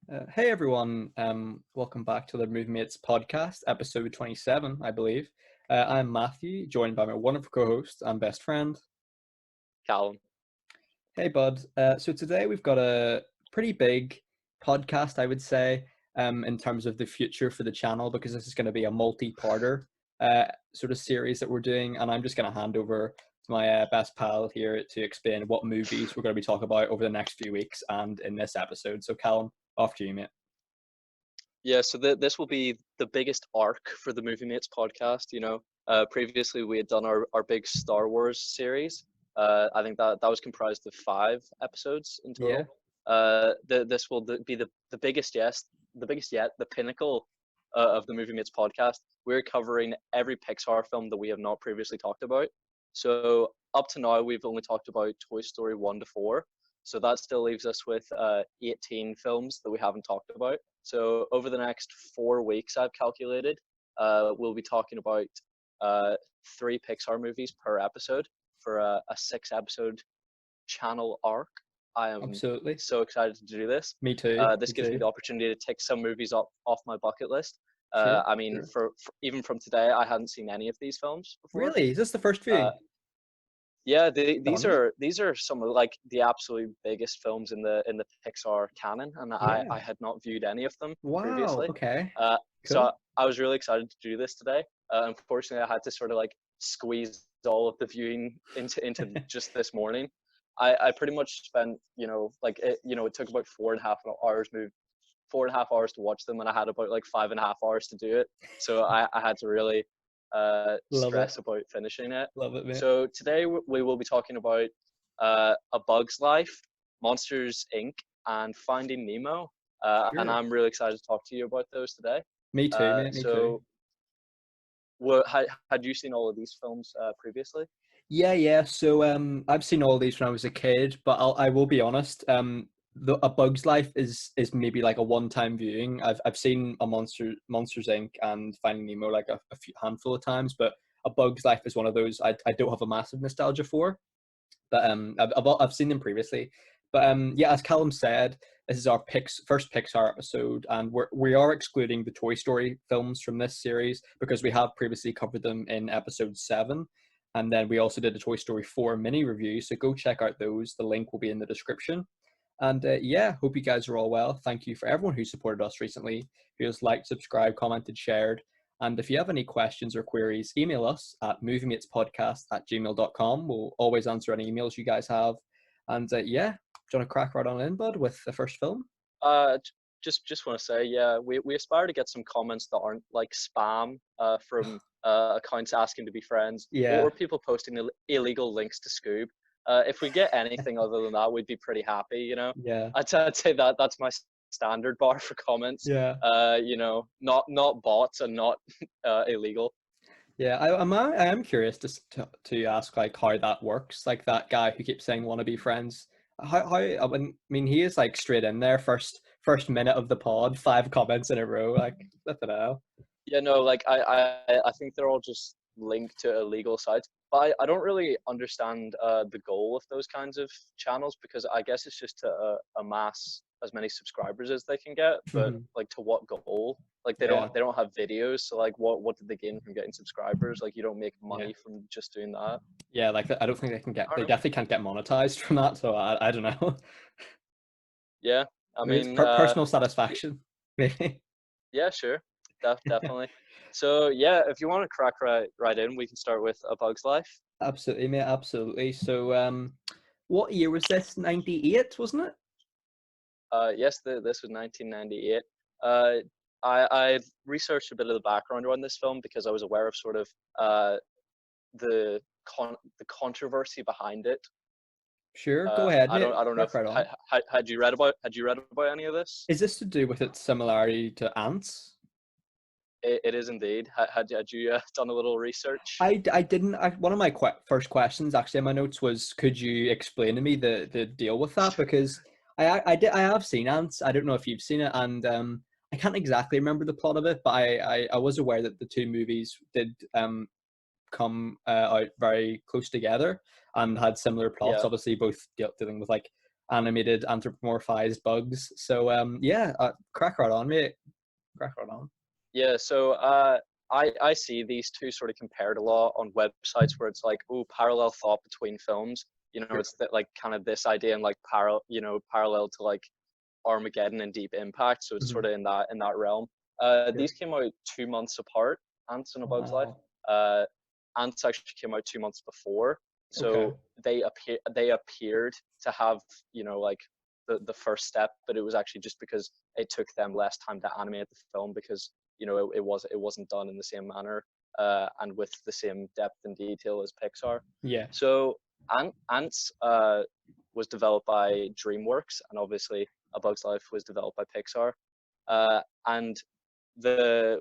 Hey everyone, welcome back to the Movie Mates podcast, episode 27, I believe. I'm Matthew, joined by my wonderful co-host and best friend. Callum. Hey bud. So today we've got a pretty big podcast, I would say, in terms of the future for the channel, because this is going to be a multi-parter sort of series that we're doing, and I'm just going to hand over to my best pal here to explain what movies we're going to be talking about over the next few weeks and in this episode. So Callum, off to you, mate. Yeah, so this will be the biggest arc for the Movie Mates podcast. Previously we had done our big Star Wars series. I think that was comprised of 5 episodes in Yeah. total. This will be the biggest, yes, the biggest yet, the pinnacle of the Movie Mates podcast. We're covering every Pixar film that we have not previously talked about. So up to now, we've only talked about Toy Story 1 to 4. So that still leaves us with 18 films that we haven't talked about. So over the next 4 weeks, I've calculated, we'll be talking about 3 Pixar movies per episode for a 6-episode channel arc. I am Absolutely. so excited to do this. Me too. This Me gives me too. the opportunity to tick some movies off my bucket list. Sure. I mean, Sure. for even from today, I hadn't seen any of these films before. Really? Is this the first Uh, viewing? yeah, Done. these are some of like the absolute biggest films in the Pixar canon, and I Yeah. had not viewed any of them Wow. previously. Okay. Uh, Cool. so I was really excited to do this today. Unfortunately, I had to sort of like squeeze all of the viewing into just this morning. I pretty much spent it took about 4.5 hours 4.5 hours to watch them, and I had about like 5.5 hours to do it. So I had to really Love it. stress about finishing it. Love it, mate. So today we will be talking about A Bug's Life, Monsters Inc., and Finding Nemo. And Sure. I'm really excited to talk to you about those today. Me too, mate. Me too. So, had you seen all of these films previously? Yeah, yeah. So I've seen all these when I was a kid, but I will be honest. A Bug's Life is maybe like a one-time viewing. I've seen a Monsters Inc. and Finding Nemo like a few handful of times, but A Bug's Life is one of those I don't have a massive nostalgia for. But I've seen them previously. But yeah, as Callum said, this is our first Pixar episode, and we are excluding the Toy Story films from this series because we have previously covered them in episode 7, and then we also did a Toy Story 4 mini review. So go check out those. The link will be in the description. And yeah, hope you guys are all well. Thank you for everyone who supported us recently, who has liked, subscribed, commented, shared. And if you have any questions or queries, email us at moviemeetspodcast@gmail.com. We'll always answer any emails you guys have. And yeah, do you want to crack right on in, bud, with the first film? Uh, just want to say, yeah, we aspire to get some comments that aren't like spam from accounts asking to be friends, Yeah, or people posting illegal links to Scoob. If we get anything other than that, we'd be pretty happy. yeah, I'd say that's my standard bar for comments. yeah. Not bots and not illegal. Yeah, I am curious to ask like how that works. Like that guy who keeps saying want to be friends. How I mean he is like straight in there first minute of the pod, 5 comments in a row. Like I don't know. Yeah, no, like I think they're all just linked to illegal sites. But I don't really understand the goal of those kinds of channels, because I guess it's just to amass as many subscribers as they can get. But Mhm. like, to what goal? Like Yeah, they don't have videos, so like what did they gain from getting subscribers? Like, you don't make yeah, money from just doing that. yeah. Like I don't think I don't they know. definitely can't get monetized from that. So I don't know. Yeah, I Maybe it's mean, personal satisfaction. Maybe. yeah, sure, definitely. So yeah, if you want to crack right in, we can start with A Bug's Life. Absolutely, mate. Absolutely. So what year was this? 98, wasn't it? Yes, this was 1998. Uh, I researched a bit of the background around this film because I was aware of sort of the the controversy behind it. Sure. Go ahead, mate. I don't know Crack if right on. had you read about any of this? Is this to do with its similarity to ants? It is indeed. Had you done a little research? I didn't. One of my first questions actually in my notes was, could you explain to me the deal with that? Because I have seen Ants. I don't know if you've seen it, and I can't exactly remember the plot of it, but I was aware that the two movies did come out very close together and had similar plots. Yeah, Obviously, both dealing with like animated anthropomorphized bugs. So yeah, crack right on, mate. Crack right on. Yeah, so I see these two sort of compared a lot on websites where it's like, oh, parallel thought between films. It's that like kind of this idea and like parallel to like Armageddon and Deep Impact. So it's Mm-hmm. sort of in that realm. Yeah. These came out 2 months apart. Antz and A Bug's Life. Wow. Uh, Antz actually came out 2 months before, Okay. so they appeared to have like the first step, but it was actually just because it took them less time to animate the film because it wasn't done in the same manner and with the same depth and detail as Pixar. Yeah. So Antz was developed by DreamWorks, and obviously A Bug's Life was developed by Pixar. And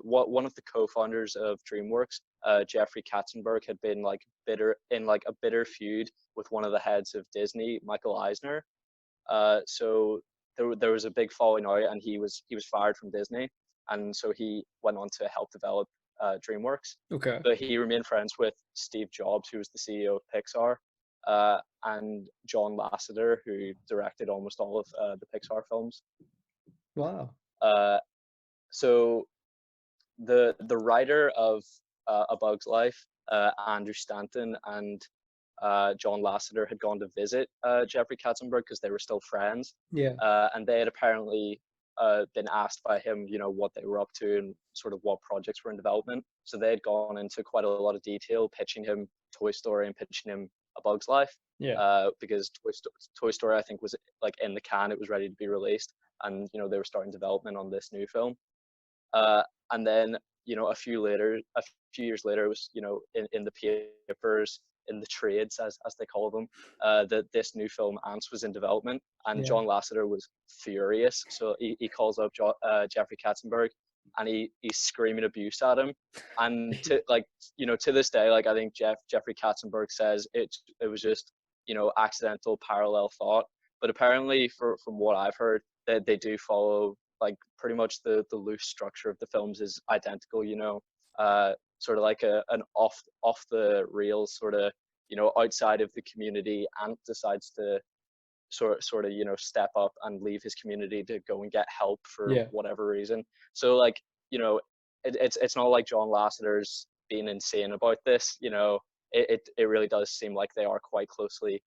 one of the co-founders of DreamWorks, Jeffrey Katzenberg, had been like a bitter feud with one of the heads of Disney, Michael Eisner. So there was a big falling out, and he was fired from Disney, and so he went on to help develop DreamWorks. Okay. But he remained friends with Steve Jobs, who was the CEO of Pixar, and John Lasseter, who directed almost all of the Pixar films. Wow. Uh, so the writer of A Bug's Life, Andrew Stanton, and John Lasseter had gone to visit Jeffrey Katzenberg because they were still friends, Yeah. and they had apparently been asked by him, what they were up to and sort of what projects were in development. So they had gone into quite a lot of detail, pitching him Toy Story and pitching him A Bug's Life, Yeah. because Toy Story, I think, was like in the can; it was ready to be released, and they were starting development on this new film. And then a few years later, it was in the papers, in the trades as they call them, that this new film Antz was in development, and Yeah. John Lasseter was furious. So he calls up Jeffrey Katzenberg, and he's screaming abuse at him. And to this day, like I think Jeffrey Katzenberg says it was just accidental parallel thought. But apparently, from what I've heard, that they do follow like pretty much the loose structure of the films is identical. Sort of like an off the rails sort of outside of the community. Ant decides to sort of step up and leave his community to go and get help for Yeah. whatever reason. So like it's not like John Lasseter's being insane about this. It really does seem like they are quite closely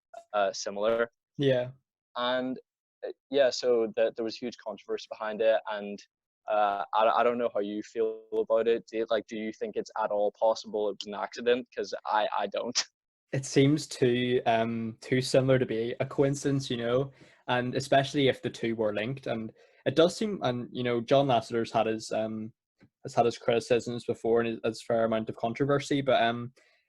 similar. Yeah. And yeah, so there was huge controversy behind it, and I don't know how you feel about it. Do you think it's at all possible it was an accident? Because I don't. It seems too similar to be a coincidence, and especially if the two were linked. And it does seem, and John Lasseter's has had his criticisms before and has fair amount of controversy, but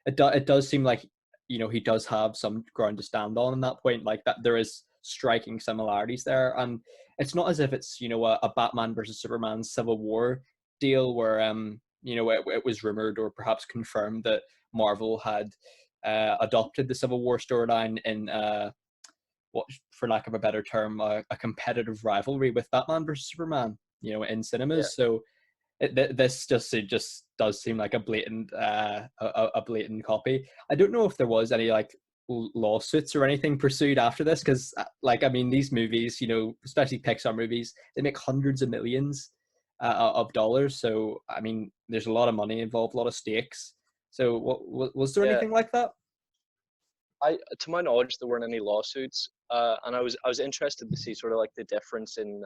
it does seem like he does have some ground to stand on that point, like that there is striking similarities there. And it's not as if it's a Batman versus Superman Civil War deal where it was rumored or perhaps confirmed that Marvel had adopted the Civil War storyline in what, for lack of a better term, a competitive rivalry with Batman versus Superman, in Yeah, cinemas. So it just does seem like a blatant a blatant copy. I don't know if there was any like lawsuits or anything pursued after this, because like I mean these movies, especially Pixar movies, they make hundreds of millions of dollars. So I mean, there's a lot of money involved, a lot of stakes. So what was there yeah. anything like that? To my knowledge, there weren't any lawsuits, and I was interested to see sort of like the difference in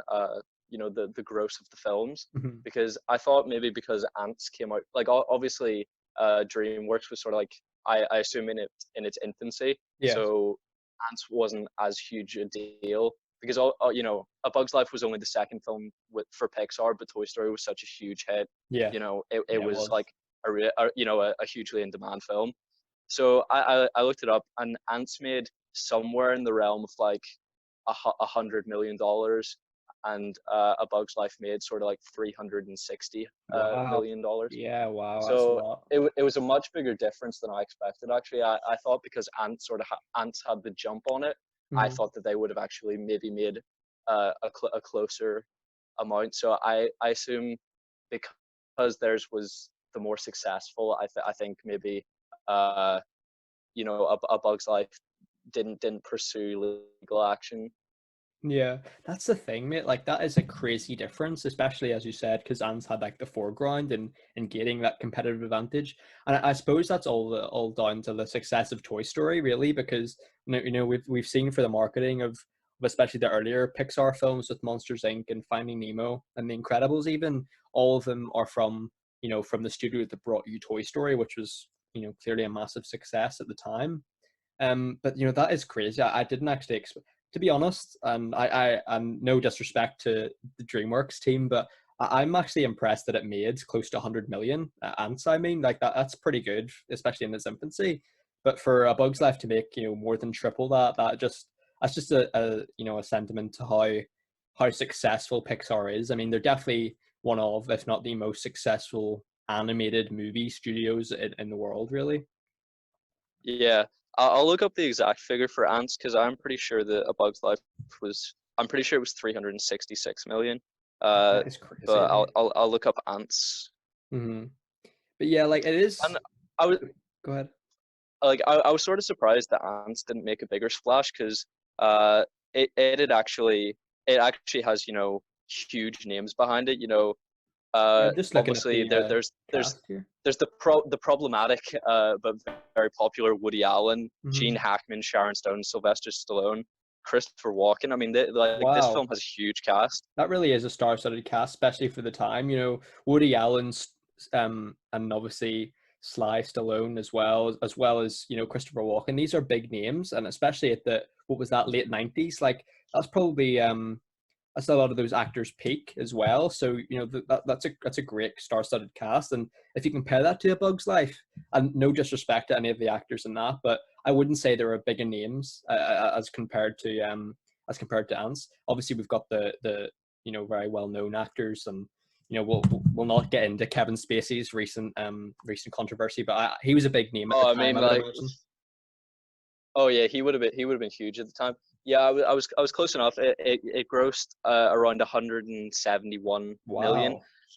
the gross of the films, Mhm. because I thought maybe because Ants came out, like obviously DreamWorks was sort of like I assume in its infancy, Yes. so Ants wasn't as huge a deal because A Bug's Life was only the second film for Pixar, but Toy Story was such a huge hit. Yeah. It Yeah, it was was. like a hugely in demand film. So I looked it up, and Antz made somewhere in the realm of like $100 million, and A Bug's Life made sort of like 360 Wow. million dollars. Yeah, wow, that's a So lot. it was a much bigger difference than I expected. Actually, I thought because Antz had the jump on it, I Mhm. thought that they would have actually maybe made a closer amount. So I assume because theirs was the more successful, I think maybe uh, A Bug's Life didn't pursue legal action. Yeah, that's the thing, mate. Like that is a crazy difference, especially as you said, because Antz had like the foreground and getting that competitive advantage. And I suppose that's all down to the success of Toy Story, really, because we've seen for the marketing of especially the earlier Pixar films with Monsters Inc. and Finding Nemo and The Incredibles, even all of them are from the studio that brought you Toy Story, which was clearly a massive success at the time. But that is crazy. I didn't actually expect, to be honest, and and no disrespect to the DreamWorks team, but I'm actually impressed that it made close to 100 million. Ants, I mean, like that's pretty good, especially in its infancy. But for A Bug's Life to make more than triple that, that's just a sentiment to how successful Pixar is. I mean, they're definitely one of, if not the most successful animated movie studios in the world, really. Yeah, I'll look up the exact figure for Ants because I'm pretty sure that A Bug's Life was. I'm pretty sure it was 366 million. Uh, That is crazy. but I'll Like, I'll I'll look up Ants. but yeah, like it is. And I was Go ahead. I was sort of surprised that Ants didn't make a bigger splash because uh it actually has huge names behind it. Yeah, I'm just looking at Obviously the there's cast here. there's the problematic but very popular Woody Allen, Gene Hmm. Hackman, Sharon Stone, Sylvester Stallone, Christopher Walken. I mean, this Wow, film has a huge cast. that really is a star-studded cast, especially for the time. Woody Allen's, and obviously Sly Stallone as well as Christopher Walken. These are big names, and especially at the what was that late '90s? Like that's probably that's a lot of those actors peak as well. So that's a great star-studded cast, and if you compare that to A Bug's Life, and no disrespect to any of the actors in that, but I wouldn't say there are bigger names as compared to Ants. Obviously, we've got the very well-known actors, and we'll not get into Kevin Spacey's recent controversy, but he was a big name at the Oh, I time, mean, I would like, imagine. oh yeah, he would have been huge at the time. Yeah, I was close enough. It grossed around 171 million,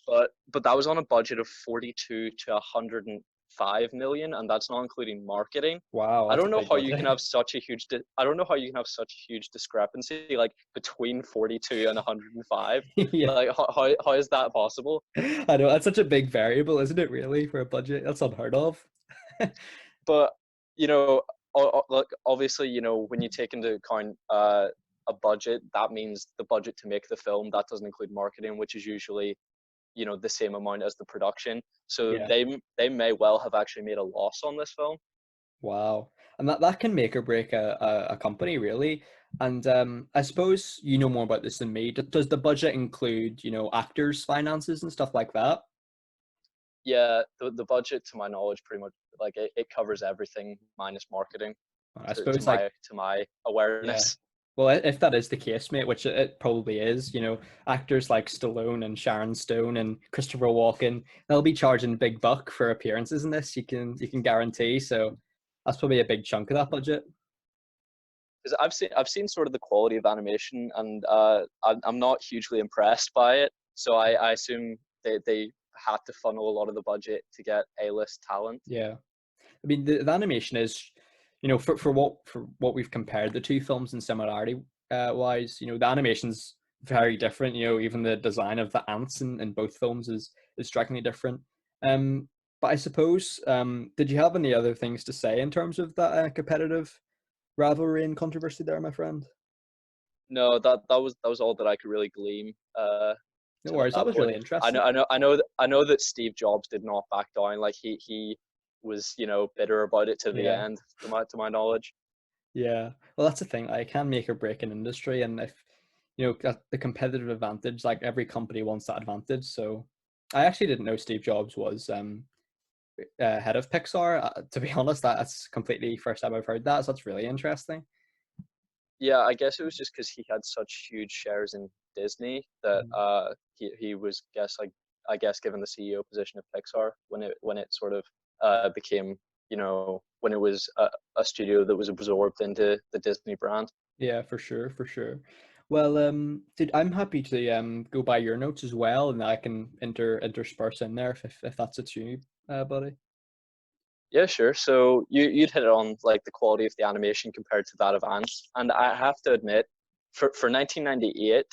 Wow, but that was on a budget of 42 to 105 million, and that's not including marketing. wow, I that's a don't know big how you can budget. have such a huge I don't know how you can have such a huge discrepancy like between 42 and 105. Yeah. Like how is that possible? I know that's such a big variable, isn't it? Really, for a budget, that's unheard of. But you know, like obviously, when you take into account a budget, that means the budget to make the film that doesn't include marketing, which is usually the same amount as the production. So Yeah. they may well have actually made a loss on this film. Wow. And that can make or break a company, really. And I suppose you know more about this than me. Does the budget include, actors' finances and stuff like that? Yeah, the budget, to my knowledge, pretty much like it covers everything minus marketing. I To suppose, like, my yeah. awareness. Well, if that is the case, mate, which it probably is, actors like Stallone and Sharon Stone and Christopher Walken, they'll be charging big buck for appearances in this. You can guarantee. So that's probably a big chunk of that budget. Because I've seen sort of the quality of animation, and I'm not hugely impressed by it. So I assume they had to funnel a lot of the budget to get A-list talent. Yeah. I mean, the animation is, for what we've compared the two films in similarity wise, the animation's very different. Even the design of the ants in both films is strikingly different. But I suppose, did you have any other things to say in terms of that competitive rivalry and controversy there, my friend? No, that was all that I could really glean No to worries. That that was point. really I know interesting. I know I know I know that Steve Jobs did not back down. Like he was bitter about it to the Yeah. end, to my knowledge. Yeah, well, that's the thing. I can make or break an industry, and if got the competitive advantage, like every company wants that advantage. So, I actually didn't know Steve Jobs was head of Pixar. To be honest, that's completely first time I've heard that. So that's really interesting. Yeah, I guess it was just because he had such huge shares in Disney that Mhm. he was I guess given the CEO position of Pixar when it sort of became when it was a studio that was absorbed into the Disney brand. Yeah, for sure, for sure. Well, dude, I'm happy to go by your notes as well, and I can intersperse in there if that's it you, buddy. Yeah, sure. So you'd hit it on like the quality of the animation compared to that of Ants, and I have to admit for 1998,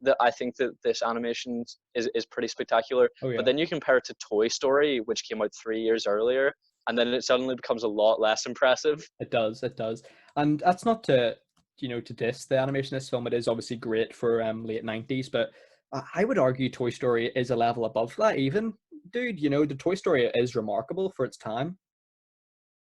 that I think that this animation is pretty spectacular. Oh But yeah, then you compare it to Toy Story, which came out 3 years earlier, and then it suddenly becomes a lot less impressive. it does, it does. And that's not to, to diss the animation of this film. It is obviously great for late 90s, but I would argue Toy Story is a level above that even. Dude, the Toy Story is remarkable for its time.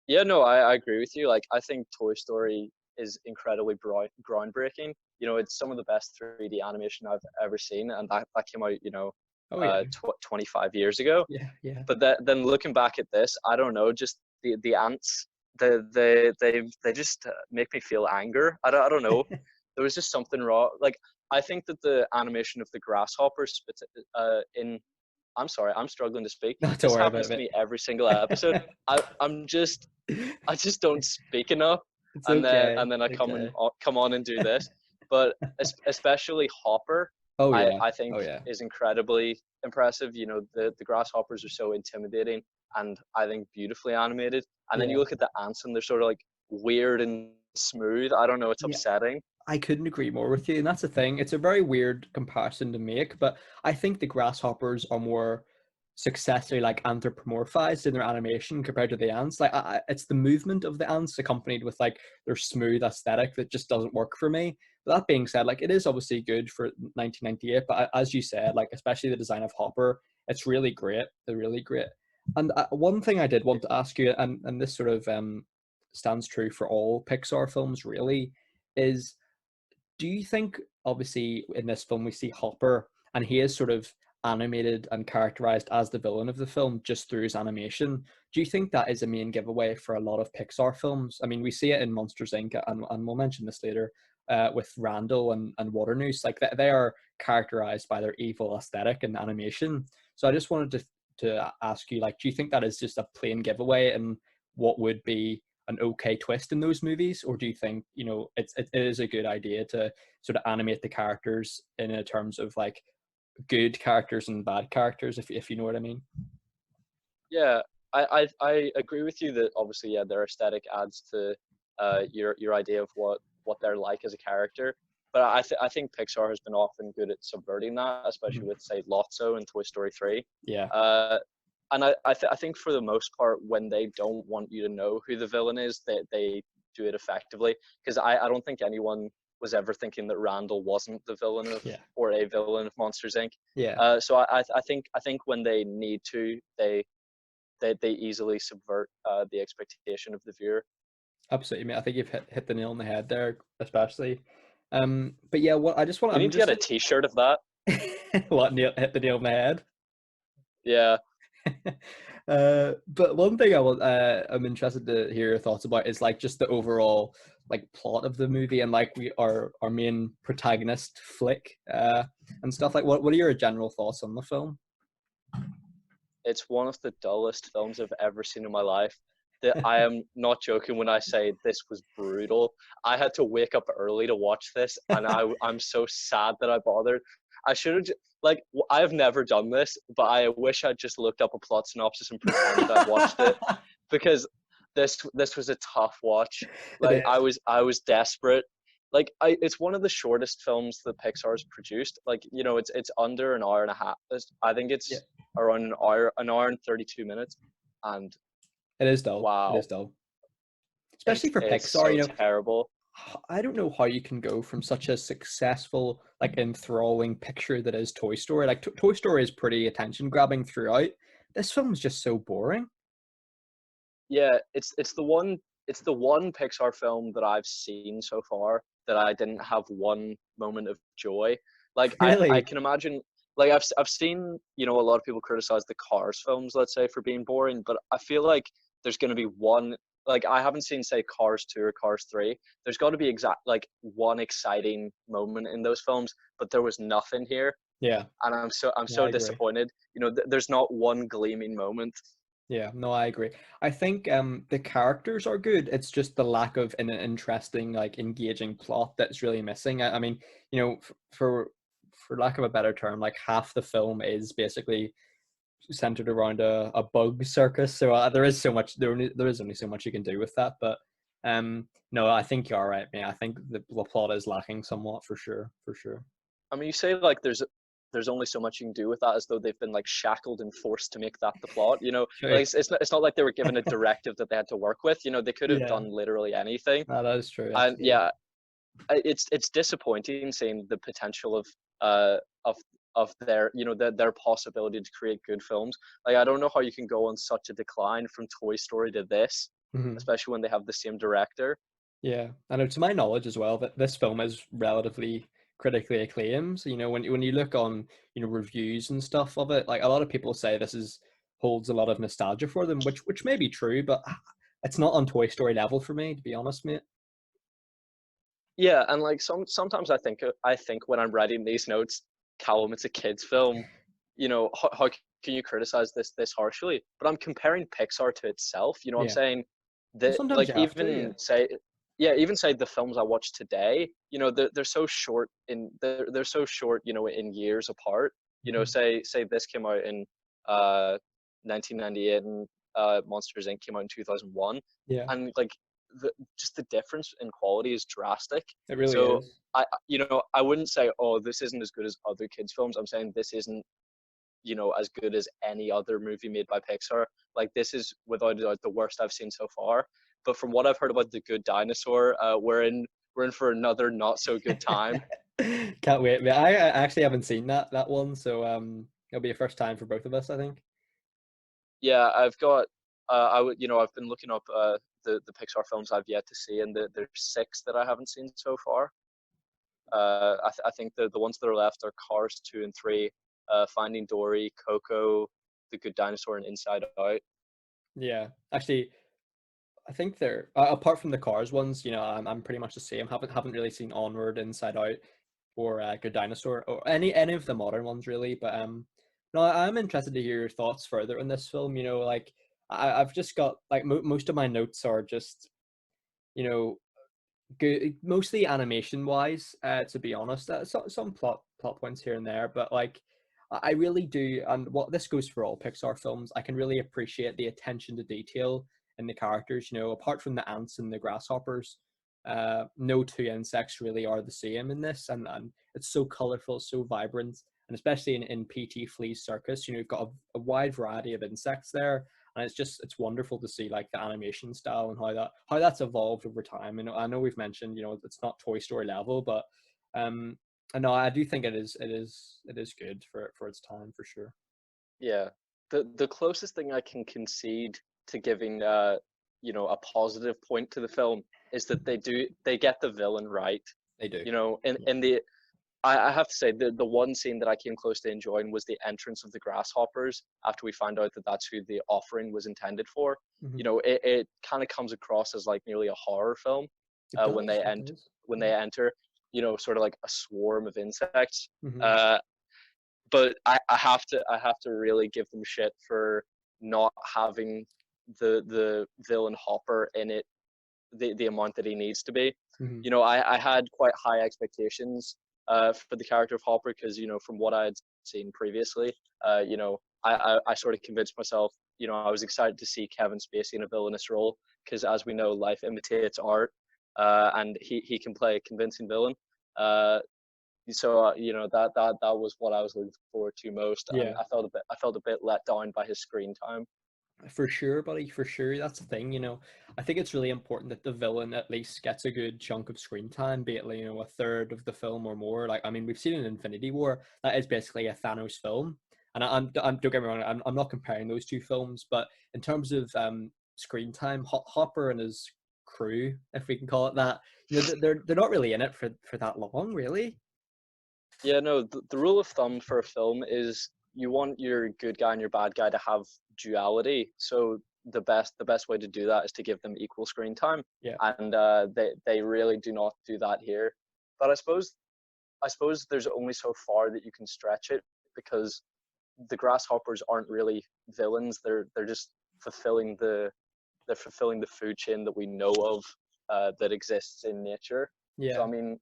Yeah, no, I agree with you. Like, I think Toy Story is incredibly groundbreaking. It's some of the best 3D animation I've ever seen, and that came out, Oh yeah, 25 years ago. yeah, yeah. But then looking back at this, I don't know, just the ants, they just make me feel anger. I don't know. There was just something wrong. Like, I think that the animation of the grasshoppers in I'm sorry, I'm struggling to speak. Not to This worry about happens to it. me every single episode. I just don't speak enough, It's and then okay. and then I It's okay. come on and do this. But especially Hopper, Oh I yeah. I think Oh yeah. is incredibly impressive. The grasshoppers are so intimidating, and I think beautifully animated. And then you Yeah. look at the ants, and they're sort of like weird and smooth. I don't know, it's Yeah. upsetting. I couldn't agree more with you. And that's the thing. It's a very weird comparison to make, but I think the grasshoppers are more successfully like anthropomorphized in their animation compared to the ants. Like it's the movement of the ants accompanied with like their smooth aesthetic that just doesn't work for me. But that being said, like it is obviously good for 1998, but as you said, like especially the design of Hopper, it's really great. They're really great. And one thing I did want to ask you, and this sort of stands true for all Pixar films, really, is do you think obviously in this film we see Hopper and he is sort of animated and characterized as the villain of the film just through his animation? Do you think that is a main giveaway for a lot of Pixar films? I mean, we see it in Monsters Inc. and we'll mention this later with Randall and Waternoose. Like they are characterized by their evil aesthetic and animation. So I just wanted to ask you, like, do you think that is just a plain giveaway and what would be an okay twist in those movies, or do you think it is a good idea to sort of animate the characters in a terms of like good characters and bad characters, if you know what I mean? Yeah, I agree with you that obviously, yeah, their aesthetic adds to your idea of what they're like as a character. But I think Pixar has been often good at subverting that, especially Mhm. with say Lotso and Toy Story 3. Yeah, Uh, and I think for the most part, when they don't want you to know who the villain is, they do it effectively. Because I don't think anyone was ever thinking that Randall wasn't the villain of yeah, or a villain of Monsters Inc. yeah, So I think when they need to, they easily subvert the expectation of the viewer. absolutely, mate. I think you've hit the nail on the head there, especially. But yeah, what I just want, We I'm need to just get a T-shirt of that. what hit the nail on the head. Yeah, But one thing I'm interested to hear your thoughts about is like just the overall like plot of the movie and like our main protagonist Flick and stuff like what are your general thoughts on the film? it's one of the dullest films I've ever seen in my life. That I am not joking when I say this was brutal. I had to wake up early to watch this, and I'm so sad that I bothered. I should have like I have never done this, but I wish I'd just looked up a plot synopsis and pretended I'd watched it because this was a tough watch. It Like I is. was I was desperate. Like it's one of the shortest films that Pixar's produced. Like it's under an hour and a half. I think Yeah, it's around an hour and 32 minutes, and it is dull. It wow, is dull, especially it's for it's Pixar. so terrible. I don't know how you can go from such a successful, like enthralling picture that is Toy Story. Like Toy Story is pretty attention grabbing throughout. This film is just so boring. Yeah, it's the one Pixar film that I've seen so far that I didn't have one moment of joy. Like I Really? can imagine, like I've seen a lot of people criticize the Cars films, let's say, for being boring, but I feel like there's going to be one. Like I haven't seen say Cars 2 or Cars 3. There's got to be exact like one exciting moment in those films, but there was nothing here, Yeah. and I'm No, so I agree. disappointed. There's not one gleaming moment. Yeah, no, I agree. I think the characters are good. It's just the lack of an interesting, like engaging plot that's really missing. I mean, for lack of a better term, like half the film is basically centered around a bug circus. So there is so much there is only so much you can do with that. But No, I think you're right, man. I think the plot is lacking somewhat for sure, for sure. I mean, you say like there's only so much you can do with that, as though they've been like shackled and forced to make that the plot. You know, True. like it's not like they were given a directive that they had to work with. You know, they could have Yeah, done literally anything. no, that is true. And Absolutely. yeah, it's disappointing seeing the potential uh of of their, you know, their possibility to create good films. Like, I don't know how you can go on such a decline from Toy Story to this, Mhm. especially when they have the same director. Yeah, I know. To my knowledge as well, that this film is relatively critically acclaimed. So, when you look on reviews and stuff of it, like a lot of people say this is holds a lot of nostalgia for them, which may be true, but it's not on Toy Story level for me, to be honest, mate. Yeah, and like sometimes I think when I'm writing these notes, Callum, it's a kids' film. You know, how can you criticize this harshly? But I'm comparing Pixar to itself. You know, I'm Yeah. saying Well, that, sometimes like, you have to. Yeah. even say, yeah, even say the films I watch today. You know, they're so short in they're so short. You know, in years apart. You know, Mhm. say this came out in uh 1998 and Monsters Inc. came out in 2001, Yeah. and like just the difference in quality is drastic. It really So is. you know, I wouldn't say, oh, this isn't as good as other kids' films. I'm saying this isn't, you know, as good as any other movie made by Pixar. Like, this is without a doubt the worst I've seen so far. But from what I've heard about The Good Dinosaur, we're in for another not so good time. Can't wait. Mate. I actually haven't seen that one, so it'll be a first time for both of us, I think. Yeah, I've got I would, you know, I've been looking up the Pixar films I've yet to see, and there's six that I haven't seen so far. I think the ones that are left are Cars 2 and 3, Finding Dory, Coco, The Good Dinosaur, and Inside Out. Yeah, actually, I think they're apart from the Cars ones, I'm pretty much the same. Haven't really seen Onward, Inside Out, or Good Dinosaur, or any of the modern ones really. But no, I'm interested to hear your thoughts further on this film. Like I've just got like most of my notes are just you know good, mostly animation wise. To be honest, some plot points here and there, but like I really do, and what this goes for all Pixar films. I can really appreciate the attention to detail in the characters. Apart from the ants and the grasshoppers, no two insects really are the same in this, and it's so colorful, so vibrant, and especially in PT Flea's circus. You've got a wide variety of insects there, and it's wonderful to see like the animation style and how that's evolved over time. And I know we've mentioned it's not Toy Story level, but um, I know I do think it is good for its time for sure. Yeah, the closest thing I can concede to giving you know, a positive point to the film is that they get the villain right. They do. You know, Yeah. in the I have to say the one scene that I came close to enjoying was the entrance of the grasshoppers after we find out that that's who the offering was intended for. You Hmm. know, it kind of comes across as like nearly a horror film It when does. they It enter does. when Yeah. they enter. You know, sort of like a swarm of insects. Hmm. Uh, but I have to really give them shit for not having the villain Hopper in it the amount that he needs to be. Hmm. You know, I had quite high expectations for the character of Hopper because, you know, from what I had seen previously, you know, I sort of convinced myself, you know, I was excited to see Kevin Spacey in a villainous role because, as we know, life imitates art, and he can play a convincing villain. Uh, so you know, that was what I was looking forward to most, and Yeah. I felt a bit let down by his screen time. For sure, buddy, for sure. That's the thing. I think it's really important that the villain at least gets a good chunk of screen time, be it like, a third of the film or more. Like, I mean, we've seen in Infinity War that is basically a Thanos film, and don't get me wrong, I'm not comparing those two films, but in terms of screen time, Hopper and his crew, if we can call it that, they're not really in it for that long, really. Yeah, no, the rule of thumb for a film is you want your good guy and your bad guy to have duality. So the best way to do that is to give them equal screen time, Yeah, and they really do not do that here. But I suppose there's only so far that you can stretch it because the grasshoppers aren't really villains. They're just fulfilling the they're fulfilling the food chain that we know of, that exists in nature. So I yeah. mean,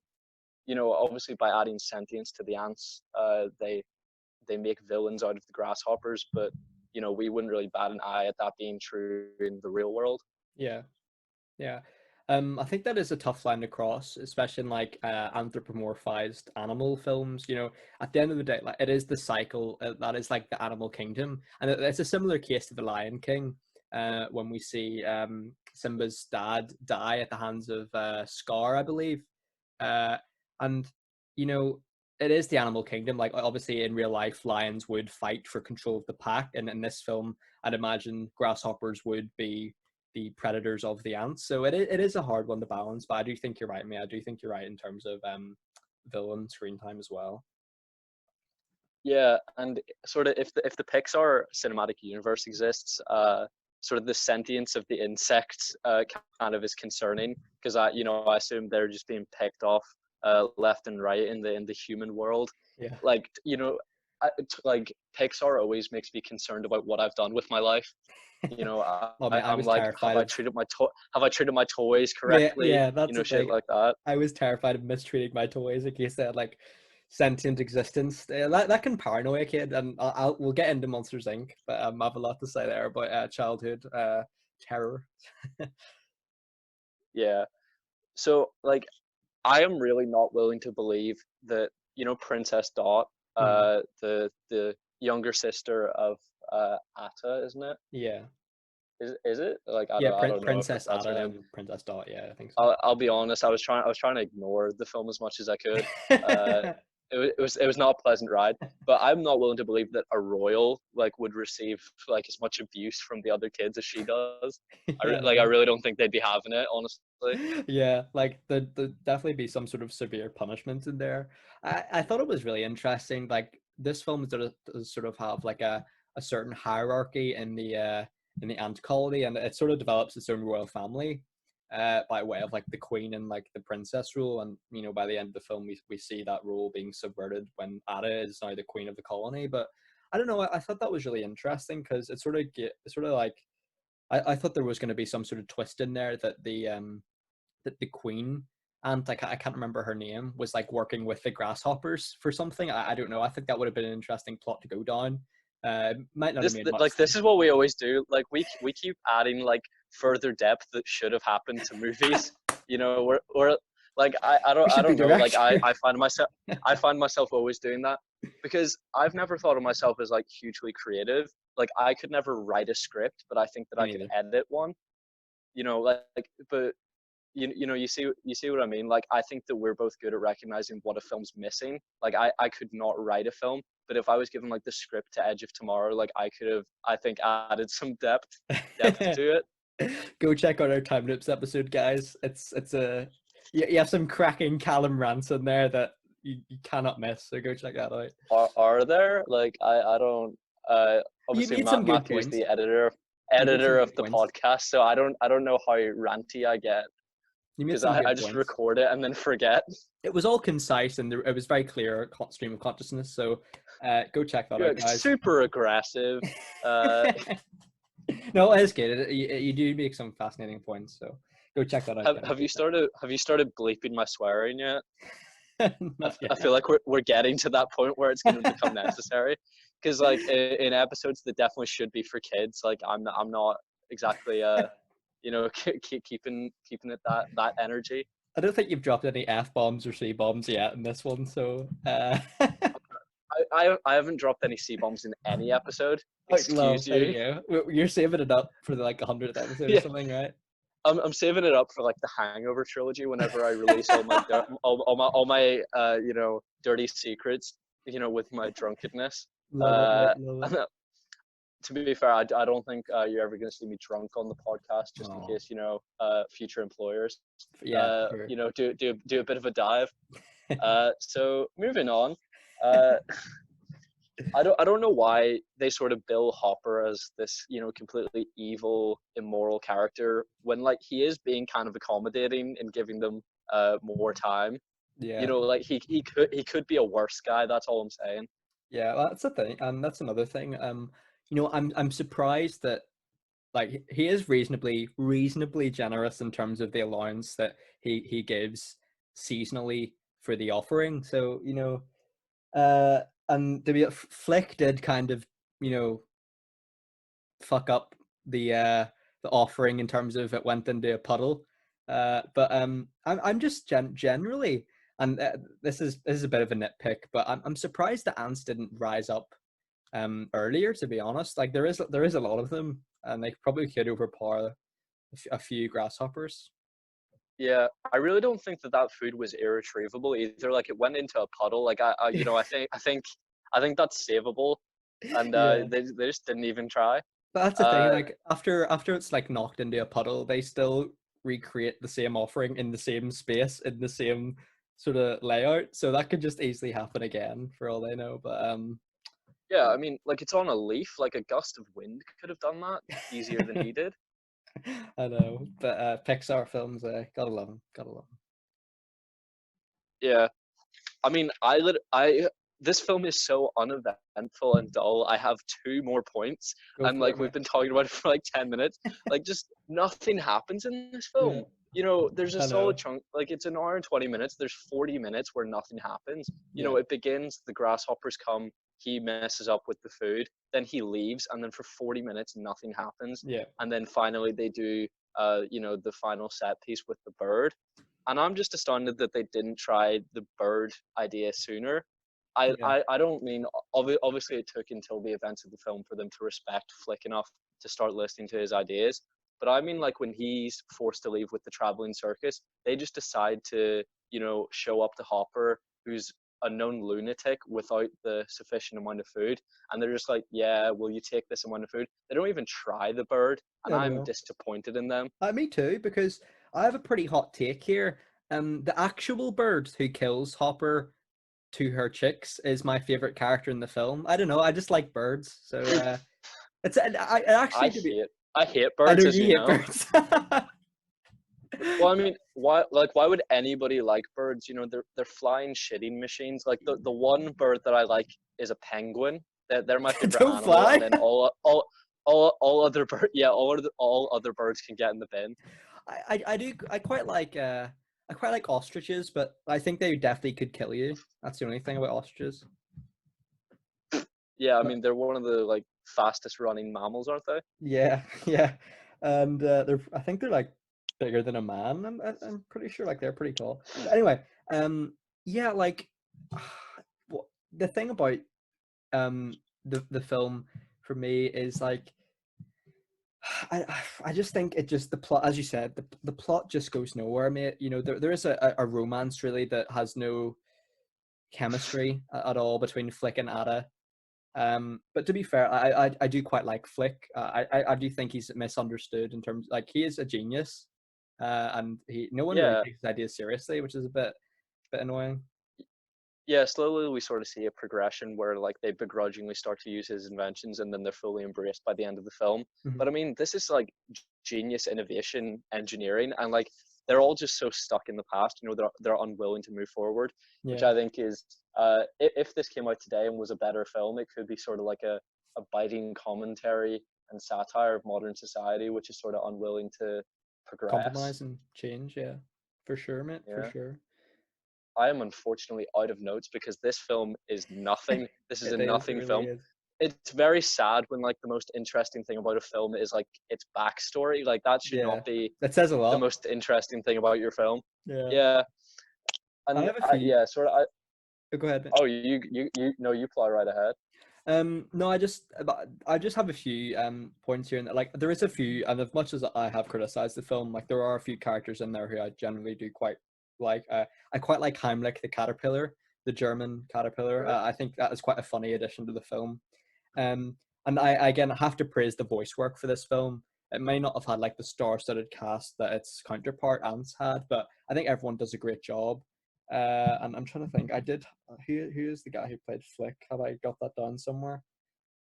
you know, obviously by adding sentience to the ants, they make villains out of the grasshoppers, but you know, we wouldn't really bat an eye at that being true in the real world. Yeah. Yeah. I think that is a tough line to cross, especially in like anthropomorphized animal films. You know, at the end of the day, like it is the cycle that is like the animal kingdom, and it's a similar case to the Lion King. When we see Simba's dad die at the hands of Scar, I believe, uh, and you know, it is the animal kingdom. Like obviously, in real life, lions would fight for control of the pack, and in this film, I'd imagine grasshoppers would be the predators of the ants. So it is a hard one to balance, but I do think you're right, mate. I do think you're right in terms of villain screen time as well. Yeah, and sort of if the Pixar cinematic universe exists, sort of the sentience of the insects kind of is concerning because I assume they're just being picked off left and right in the human world. Yeah. Like like Pixar always makes me concerned about what I've done with my life. Oh mate, I I'm was like, terrified of have I treated my toys yeah, correctly? yeah, that's the Shit thing. like that. I was terrified of mistreating my toys in case they had like sentient existence. That can paranoia a kid, and we'll get into Monsters Inc. But I have a lot to say there about childhood terror. Yeah. So like I am really not willing to believe that Princess Dot, Mm, the younger sister of Atta, isn't it? yeah, Is it like yeah, I don't know if Princess that's her Ada name. and Princess Dot. Yeah, I think so. I'll be honest. I was trying to ignore the film as much as I could. Uh, it was not a pleasant ride, but I'm not willing to believe that a royal like would receive like as much abuse from the other kids as she does. Yeah, I no. really don't think they'd be having it, honestly. Yeah, like the definitely be some sort of severe punishment in there. I thought it was really interesting. Like this film does sort of have like a certain hierarchy in the ant colony, and it sort of develops its own royal family by way of like the queen and like the princess rule. And you know, by the end of the film, we see that rule being subverted when Ada is now the queen of the colony. But I don't know. I thought that was really interesting because it sort of like I thought there was going to be some sort of twist in there that the queen and like I can't remember her name was like working with the grasshoppers for something. I don't know. I think that would have been an interesting plot to go down. Might not have made much This sense. is what we always do. Like we keep adding like further depth that should have happened to movies. We're like We I should be don't know. Like director. I find myself always doing that because I've never thought of myself as like hugely creative. Like I could never write a script, but I think that Me I could neither. edit one. But you see what I mean. Like I think that we're both good at recognizing what a film's missing. Like I could not write a film, but if I was given like the script to Edge of Tomorrow, like I could have, I think, added some depth to it. Go check out our time loops episode, guys. It's a you have some cracking Callum rants in there that you cannot miss. So go check that out. Are there like I don't You obviously made some good Matthew's points. the editor You made some of good the points. podcast, so I don't know how ranty I get You made because some I good just points. record it and then forget. It was all concise and it was very clear stream of consciousness. So go check that You're out, like guys. super aggressive. Uh, No, it's good. You do make some fascinating points. So go check that out, guys. Go check have you started bleeping my swearing yet? Not I feel yet. like we're getting to that point where it's going to become necessary because like in episodes that definitely should be for kids, like I'm not exactly keeping it that energy. I don't think you've dropped any F bombs or C bombs yet in this one. So I haven't dropped any C bombs in any episode. oh, well, Excuse there you. you go. You're saving it up for the like 100th episode or Yeah, something, right? I'm saving it up for like the Hangover trilogy whenever I release all my dirty secrets, with my drunkenness. Love it, Uh, mate. Love to be fair, I don't think you're ever going to see me drunk on the podcast, it. just in Oh, case future employers yeah, for do a bit of a dive. sure. So moving on, uh, I don't know why they sort of bill Hopper as this completely evil, immoral character when like he is being kind of accommodating and giving them more time. Yeah, Like he could be a worse guy. That's all I'm saying. yeah. Well, that's the thing, and that's another thing. You know, I'm surprised that like he is reasonably generous in terms of the allowance that he gives seasonally for the offering. So you know, and Flick did kind of you know fuck up the offering in terms of it went into a puddle. But I'm just generally, and this is a bit of a nitpick, but I'm surprised the ants didn't rise up earlier. To be honest, like there is a lot of them, and they probably could overpower a few grasshoppers. Yeah, I really don't think that that food was irretrievable either. Like it went into a puddle. Like you know, I think that's savable, and Yeah. they just didn't even try. But that's the thing, Uh, like after it's like knocked into a puddle, they still recreate the same offering in the same space, in the same sort of layout. So that could just easily happen again for all they know. But yeah, I mean, like it's on a leaf. Like a gust of wind could have done that easier than he did. I know. But Pixar films, gotta love them. Gotta love them. Yeah, I mean, this film is so uneventful and dull. I have two more points, Go and for it, like we've mate. been talking about it for like 10 minutes. Like just nothing happens in this Yeah, film. You know, there's a I solid know. chunk. Like it's an hour and 20 minutes. There's 40 minutes where nothing happens. You Yeah, know, it begins. The grasshoppers come. He messes up with the food. Then he leaves, and then for 40 minutes nothing happens. yeah, And then finally they do, you know, the final set piece with the bird, and I'm just astounded that they didn't try the bird idea sooner. yeah, I don't mean obviously it took until the events of the film for them to respect Flick enough to start listening to his ideas. But I mean, like when he's forced to leave with the traveling circus, they just decide to, you know, show up to Hopper, who's a known lunatic, without the sufficient amount of food, and they're just like, "Yeah, will you take this amount of food?" They don't even try the bird, and I I'm know. disappointed in them. Me too, because I have a pretty hot take here. The actual bird who kills Hopper to her chicks is my favorite character in the film. I don't know. I just like birds, so it's I actually to be. hate I hate I know birds, as you you hate know. birds. Well, I mean, why would anybody like birds? You know, they're flying shitting machines. Like the one bird that I like is a penguin. They're my favorite Don't animal, and fly. then all other all other birds can get in the bin. I do I quite like ostriches, but I think they definitely could kill you. That's the only thing about ostriches. Yeah, I But mean they're one of the like fastest running mammals, aren't they? yeah, yeah, and they're I think they're like bigger than a man. I'm pretty sure like they're pretty tall. But anyway, yeah, like the thing about the film for me is like I just think it just the plot, as you said, the plot just goes nowhere, mate. You know, there is a romance really that has no chemistry at all between Flick and Ada. But to be fair, I do quite like Flick. I do think he's misunderstood in terms like he is a genius, and no one really Yeah, takes his ideas seriously, which is a bit annoying. yeah, slowly we sort of see a progression where like they begrudgingly start to use his inventions and then they're fully embraced by the end of the film. Mhm. But I mean, this is like genius innovation engineering, and like they're all just so stuck in the past. You know, they're unwilling to move forward, which Yeah, I think is if this came out today and was a better film, it could be sort of like a biting commentary and satire of modern society, which is sort of unwilling to progress. compromise and change. Yeah, for sure, mate, for Yeah. sure. I am unfortunately out of notes because this film is nothing. This is a It is, it nothing really film. is. It's very sad when like the most interesting thing about a film is like its backstory. Like that should Yeah, not be that says a the lot. most interesting thing about your film. Yeah, Yeah, I and have a few. yeah, sort of. Oh, go ahead, mate. Oh, you no, you fly right ahead. No, I just have a few points here, and like there is a few, and as much as I have criticized the film, like there are a few characters in there who I generally do quite like. I quite like Heimlich the caterpillar, the German caterpillar. Right. I think that is quite a funny addition to the film. And I again have to praise the voice work for this film. It may not have had like the star-studded cast that its counterpart Antz had, but I think everyone does a great job. And I'm trying to think. I did. Who is the guy who played Flick? Have I got that down somewhere?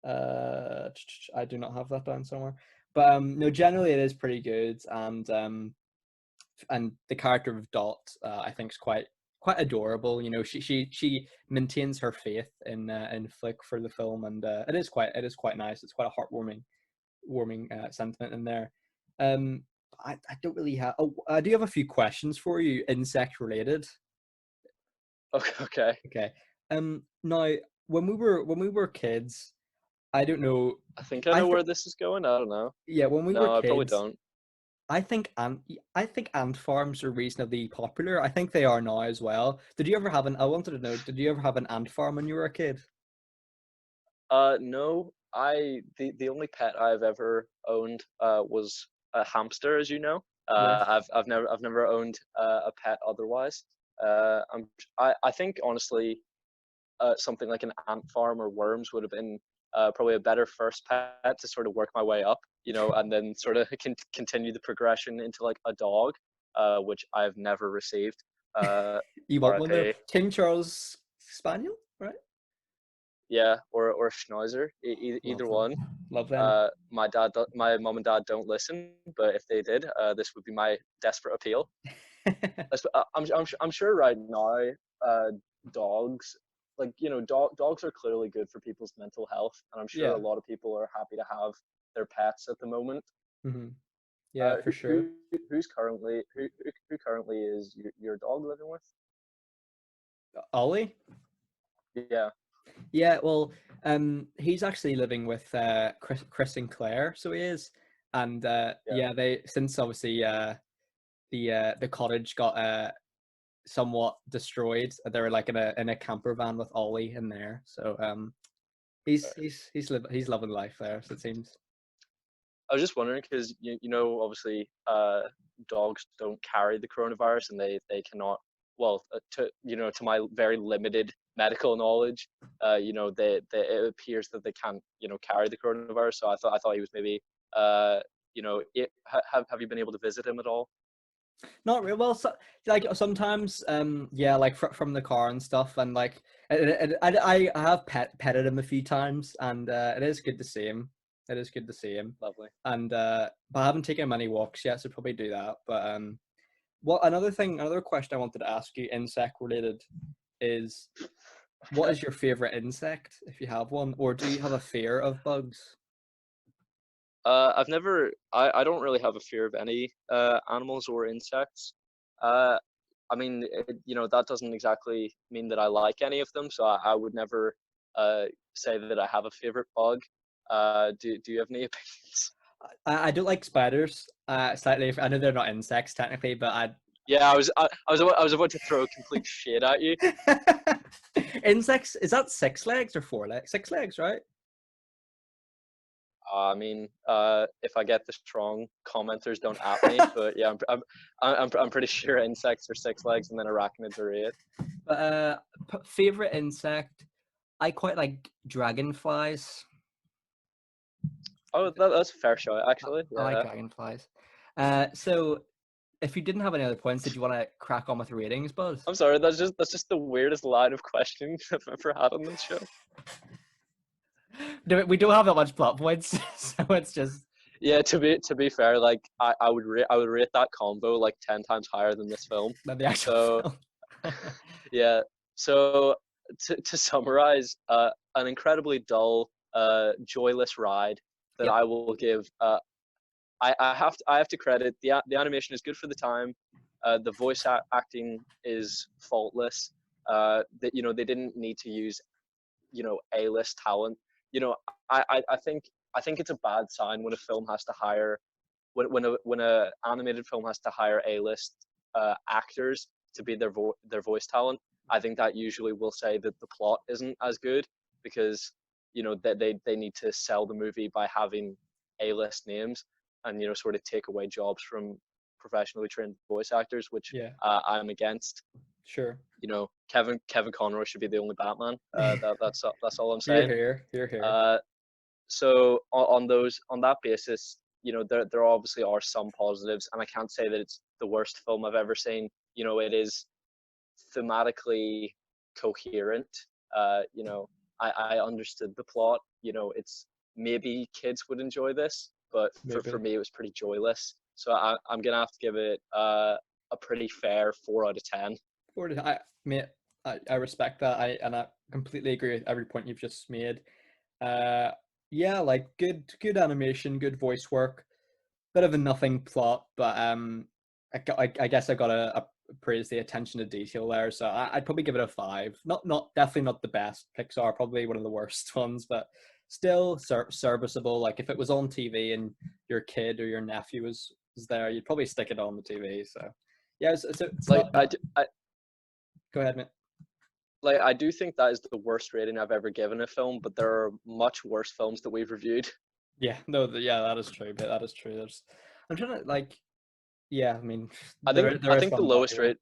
I do not have that down somewhere. But no, generally it is pretty good, and the character of Dot, I think, is quite adorable. You know, she maintains her faith in Flick for the film, and it is quite nice. It's quite a heartwarming warming sentiment in there. Um, I don't really have. Oh, I do have a few questions for you, insect related. Okay. Okay. Okay. Now when we were kids, I don't know. I think I I know think where this is going. I don't know. yeah, when we were No, I probably kids, don't. I think ant farms are reasonably popular. I think they are now as well. Did you ever have an? I wanted to know. Did you ever have an ant farm when you were a kid? No, the only pet I've ever owned was a hamster, as you know. Yes. I've never owned a pet otherwise. I think honestly, something like an ant farm or worms would have been probably a better first pet to sort of work my way up, and then sort of continue the progression into like a dog, which I've never received. Uh, You want one though? RIP. King Charles Spaniel, right? Yeah, or a schnauzer, Love either them. one. Love them. My mom and dad don't listen, but if they did, this would be my desperate appeal. I'm sure right now, uh, dogs, like dogs are clearly good for people's mental health, and I'm sure a Yeah. lot of people are happy to have their pets at the moment. Hmm. Yeah, for sure. Who currently is your dog living with? Ollie. Yeah, Yeah, well, he's actually living with Chris and Claire, so he is, and yeah. yeah, they since obviously the cottage got somewhat destroyed. They were like in a camper van with Ollie in there, so he's loving life there. So it seems. I was just wondering because obviously dogs don't carry the coronavirus and they cannot, well, to my very limited medical knowledge, it appears that they can't carry the coronavirus. So I thought he was maybe have you been able to visit him at all? Not real well. So, like sometimes, yeah, like from the car and stuff, and like I have petted him a few times, and it is good to see him. It is good to see him, Lovely. and but I haven't taken him any walks yet, so probably do that. But what another question I wanted to ask you, insect related, is what Okay. is your favorite insect if you have one, or do you have a fear of bugs? I don't really have a fear of any animals or insects. Uh, I mean, that doesn't exactly mean that I like any of them, so I would never uh, say that I have a favorite bug. Do you have any opinions? I don't like spiders. Slightly, I know they're not insects technically, but Yeah, I was about to throw complete shade at you. Insects, is that six legs or four legs? Six legs, right? I mean, if I get this wrong, commenters don't at me, but yeah, I'm pretty sure insects are six legs and then arachnids are eight. But favorite insect, I quite like dragonflies. Oh, that's a fair shot, I, actually. I like Yeah. dragonflies. So if you didn't have any other points, did you want to crack on with ratings, Buzz? I'm sorry, that's just the weirdest line of questioning I've ever had on this show. We don't have that much plot points, so it's just Yeah, to be fair, like I would rate that combo like 10 times higher than this film. not the actual So film. yeah, so to summarize, an incredibly dull, joyless ride that Yep. I will give. I have to credit the animation is good for the time. The voice acting is faultless. That they didn't need to use A-list talent. You know, I think it's a bad sign when a film has to hire when a animated film has to hire A-list actors to be their voice talent. I think that usually will say that the plot isn't as good because that they need to sell the movie by having A-list names and sort of take away jobs from professionally trained voice actors, which Yeah, I'm against. sure. Kevin Conroy should be the only Batman. That's all I'm Here, saying. here, here, here. Uh, so on that basis, there obviously are some positives, and I can't say that it's the worst film I've ever seen. It is thematically coherent. I understood the plot. It's maybe kids would enjoy this, but for Maybe. me it was pretty joyless. So I'm gonna have to give it a pretty fair 4 out of 10. Mate, I respect that. I completely agree with every point you've just made. Uh, yeah, like good animation, good voice work, bit of a nothing plot, but I guess I gotta praise the attention to detail there. So I'd probably give it a 5. Not definitely not the best Pixar, probably one of the worst ones, but still serviceable. Like if it was on TV and your kid or your nephew was there, you'd probably stick it on the TV. So yeah, it's Like not. Go ahead, mate. like I do think that is the worst rating I've ever given a film, but there are much worse films that we've reviewed. Yeah, no, yeah, that is true. But that is true. I'm trying to like, yeah, I mean, there I are think the some that lowest rate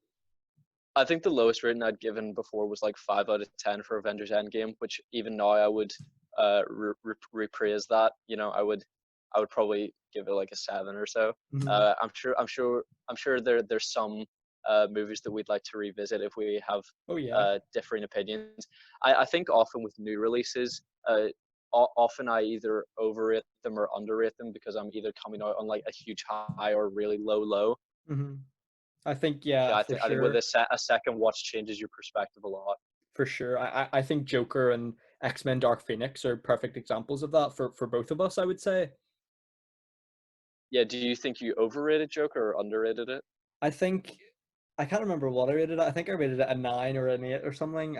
I think the lowest rating I'd given before was like 5 out of 10 for Avengers Endgame, which even now I would repraise that. I would probably give it like a 7 or so. Mhm. I'm sure there's some movies that we'd like to revisit if we have Oh yeah. differing opinions. I think often with new releases, often I either overrate them or underrate them because I'm either coming out on like a huge high or really low low. Hmm. I think Yeah, yeah, for I think with sure, a second watch changes your perspective a lot. for sure. I think Joker and X-Men Dark Phoenix are perfect examples of that for both of us, I would say. Yeah, do you think you overrated Joker or underrated it? I think I can't remember what I rated it. I think I rated it a 9 or an 8 or something.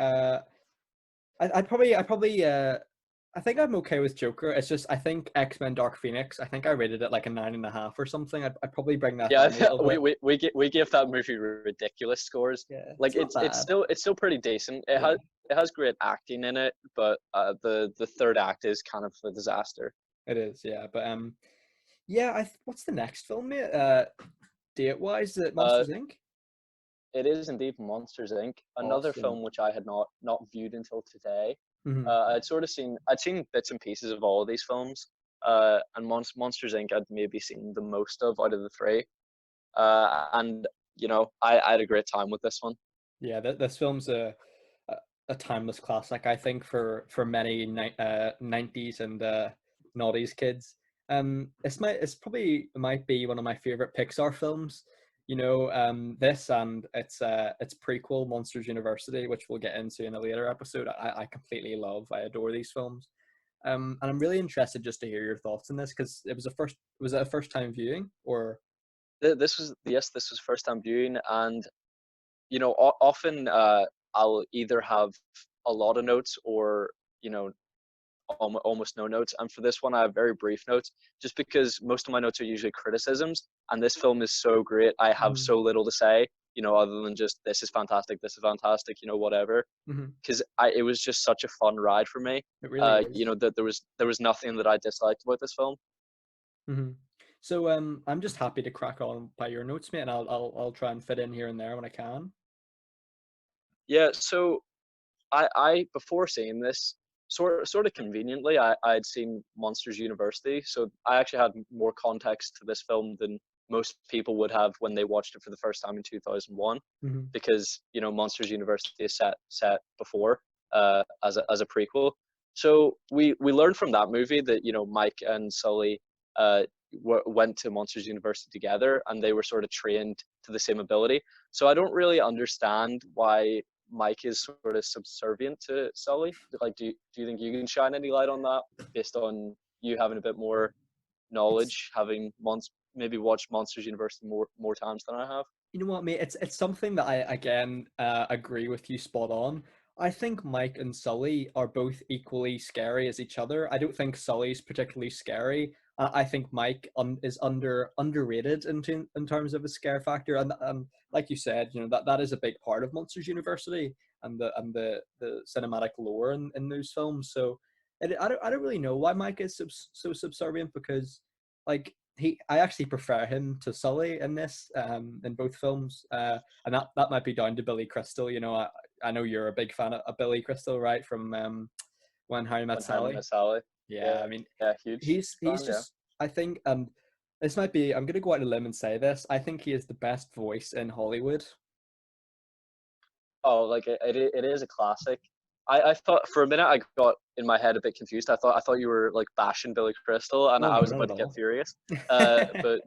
I think I'm okay with Joker. It's just I think X-Men Dark Phoenix. I think I rated it like a 9.5 or something. I'd probably bring that Yeah, down a little bit. we give that movie ridiculous scores. Yeah, Like it's not bad. it's still pretty decent. Yeah. It has great acting in it, but the third act is kind of a disaster. It is, yeah. But yeah. What's the next film, mate? Date wise, is it Uh, Monsters Inc. it is indeed Monsters Inc. Another Awesome. film which I had not viewed until today. Hmm. I'd seen bits and pieces of all of these films. And Monsters Inc. I'd maybe seen the most of out of the three. And I had a great time with this one. Yeah, this film's a timeless classic, I think, for many 90s and noughties kids. It's probably might be one of my favorite Pixar films. This and its prequel, Monsters University, which we'll get into in a later episode. I completely love. I adore these films. And I'm really interested just to hear your thoughts on this because was it a first time viewing or? This was first time viewing, and often I'll either have a lot of notes or you know almost no notes. And for this one, I have very brief notes, just because most of my notes are usually criticisms. And this film is so great, I have Mhm. so little to say, other than just this is fantastic, whatever. Mhm. Because it was just such a fun ride for me. It really is. That there was nothing that I disliked about this film. Hmm. So I'm just happy to crack on by your notes, mate, and I'll try and fit in here and there when I can. Yeah. So I before seeing this, sort of conveniently, I had seen Monsters University, so I actually had more context to this film than most people would have when they watched it for the first time in 2001, Hmm. because Monsters University is set before as a prequel. So we learned from that movie that Mike and Sully uh, went to Monsters University together, and they were sort of trained to the same ability. So I don't really understand why Mike is sort of subservient to Sully. Like, do you think you can shine any light on that based on you having a bit more It's knowledge, having maybe watched Monsters University more times than I have? You know what, mate? It's something that I again agree with you spot on. I think Mike and Sully are both equally scary as each other. I don't think Sully's particularly scary. I think Mike is underrated in terms of a scare factor, and like you said, that is a big part of Monsters University and the cinematic lore in those films. So I don't really know why Mike is so subservient because like I actually prefer him to Sully in this in both films, and that might be down to Billy Crystal. I know you're a big fan of Billy Crystal, right? From When Harry Met When Harry Sally. Met Sally. Yeah, Yeah, I mean, yeah, huge he's fan. Yeah. just I think this might be I'm gonna go out on a limb and say this. I think he is the best voice in Hollywood. Oh, like it is a classic. I thought for a minute I got in my head a bit confused. I thought you were like bashing Billy Crystal, and Oh I no, was not about at to get all. furious. But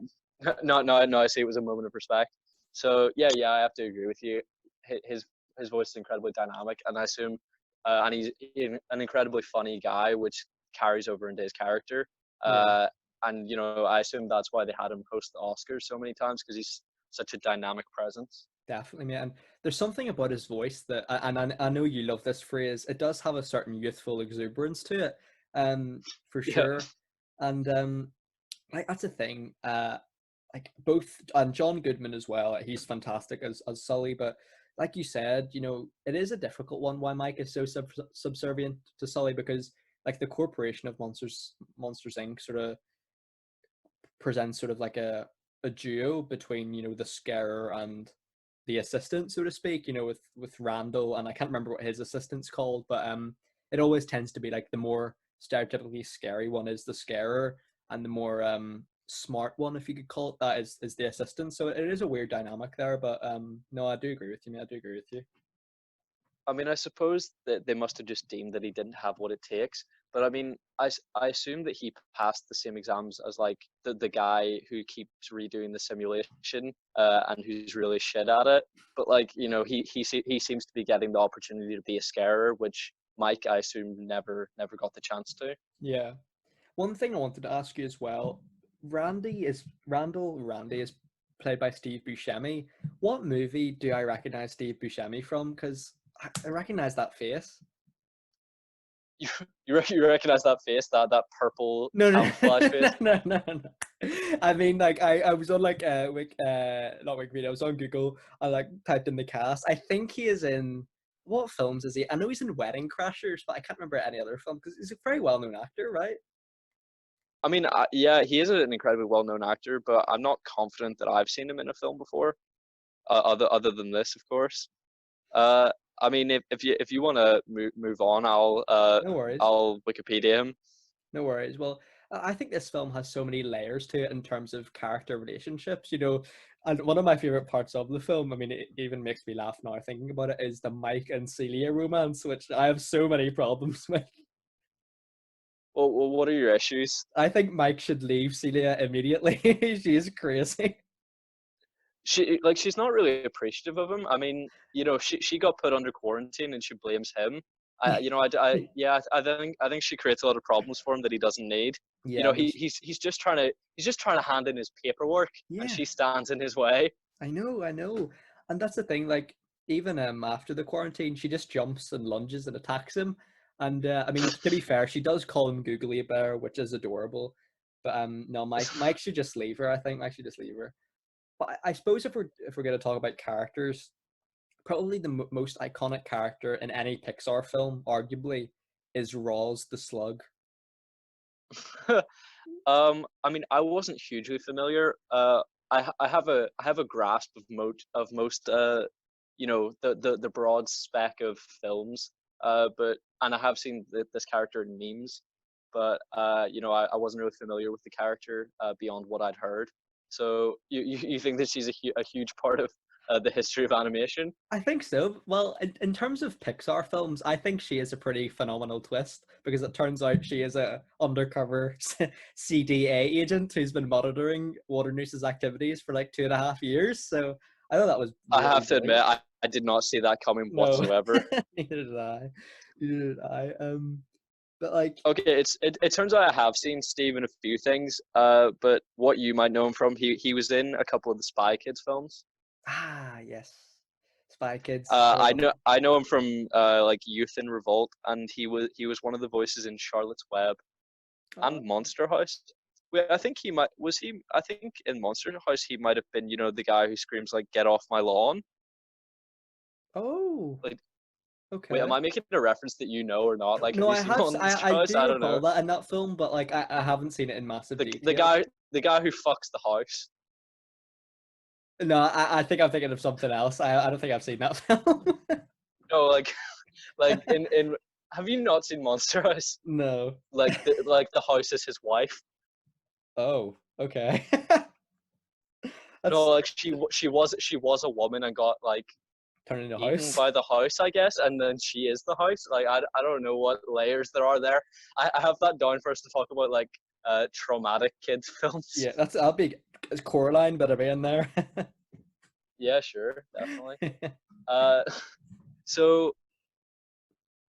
no, I see it was a moment of respect. So yeah, I have to agree with you. His his voice is incredibly dynamic, and I assume, and he's an incredibly funny guy, which carries over into his character. Yeah. And I assume that's why they had him host the Oscars so many times, because he's such a dynamic presence. Definitely, man. There's something about his voice and I know you love this phrase. It does have a certain youthful exuberance to it, for Yeah. sure. And like that's a thing. like both, and John Goodman as well. He's fantastic as Sully, but like you said, it is a difficult one why Mike is so subservient to Sully, because like the corporation of Monsters Inc. sort of presents sort of like a duo between the scarer and the assistant, so to speak, with Randall, and I can't remember what his assistant's called, but it always tends to be like the more stereotypically scary one is the scarer, and the more smart one, if you could call it that, is the assistant. So it is a weird dynamic there, but no, I do agree with you, mate. I do agree with you. I mean, I suppose that they must have just deemed that he didn't have what it takes. But I mean, I assume that he passed the same exams as like the guy who keeps redoing the simulation and who's really shit at it. But like, he seems to be getting the opportunity to be a scarer, which Mike, I assume, never got the chance to. Yeah. One thing I wanted to ask you as well, Randy is played by Steve Buscemi. What movie do I recognize Steve Buscemi from? Because I recognize that face. You recognize that face, that purple No, no, camouflage face? no. I mean, like I was on like not Wikipedia. I was on Google. I like typed in the cast. I think he is in, what films is he? I know he's in Wedding Crashers, but I can't remember any other film because he's a very well-known actor, right? I mean, yeah, he is an incredibly well-known actor, but I'm not confident that I've seen him in a film before, other than this, of course. Uh, I mean, if you want to move on, No worries. I'll Wikipedia him. No worries. Well, I think this film has so many layers to it in terms of character relationships, and one of my favorite parts of the film, I mean, it even makes me laugh now thinking about it, is the Mike and Celia romance, which I have so many problems with. Well, what are your issues? I think Mike should leave Celia immediately. She is crazy. She's not really appreciative of him. I mean, she got put under quarantine and she blames him. Yeah, I think she creates a lot of problems for him that he doesn't need. Yeah, I mean, He's just trying to hand in his paperwork, and yeah, she stands in his way. I know. And that's the thing, like, even after the quarantine, she just jumps and lunges and attacks him. And I mean, to be fair, she does call him Googly Bear, which is adorable. But no, Mike should just leave her. I think Mike should just leave her. But I suppose if we're going to talk about characters, probably the most iconic character in any Pixar film, arguably, is Roz the Slug. I mean, I wasn't hugely familiar. I have a grasp of most the broad spec of films. And I have seen this character in memes, but I wasn't really familiar with the character beyond what I'd heard. So you think that she's a huge part of the history of animation? I think so. Well, in terms of Pixar films, I think she is a pretty phenomenal twist, because it turns out she is a undercover CDA agent who's been monitoring Waternoose's activities for like 2.5 years. So I thought that was I really have to admit, brilliant. I did not see that coming No, whatsoever. neither did I. Neither did I. But like, Okay, it turns out I have seen Steve in a few things. But what you might know him from, he was in a couple of the Spy Kids films. yes, Spy Kids. I know him from like Youth in Revolt, and he was one of the voices in Charlotte's Web and Oh, Monster House. Wait, I think he might was he. I think in Monster House he might have been the guy who screams like "Get off my lawn." oh, Like, wait, am okay. I making a reference that you know or not? Like, have No, you I seen have. Monster I House? do I don't recall know. that in that film, but like, I haven't seen it in massive The detail. guy who fucks the house. No, I think I'm thinking of something else. I don't think I've seen that film. No, like in have you not seen Monster House? No. Like the house is his wife. Oh, okay. No, That's like she was a woman and got like turning into a eaten house. by the house, I guess, and then she is the house. Like I don't know what layers there are there. I have that down for us to talk about like traumatic kids films. Yeah, that'll be it's Coraline better be in there. Yeah, sure, definitely. Uh, so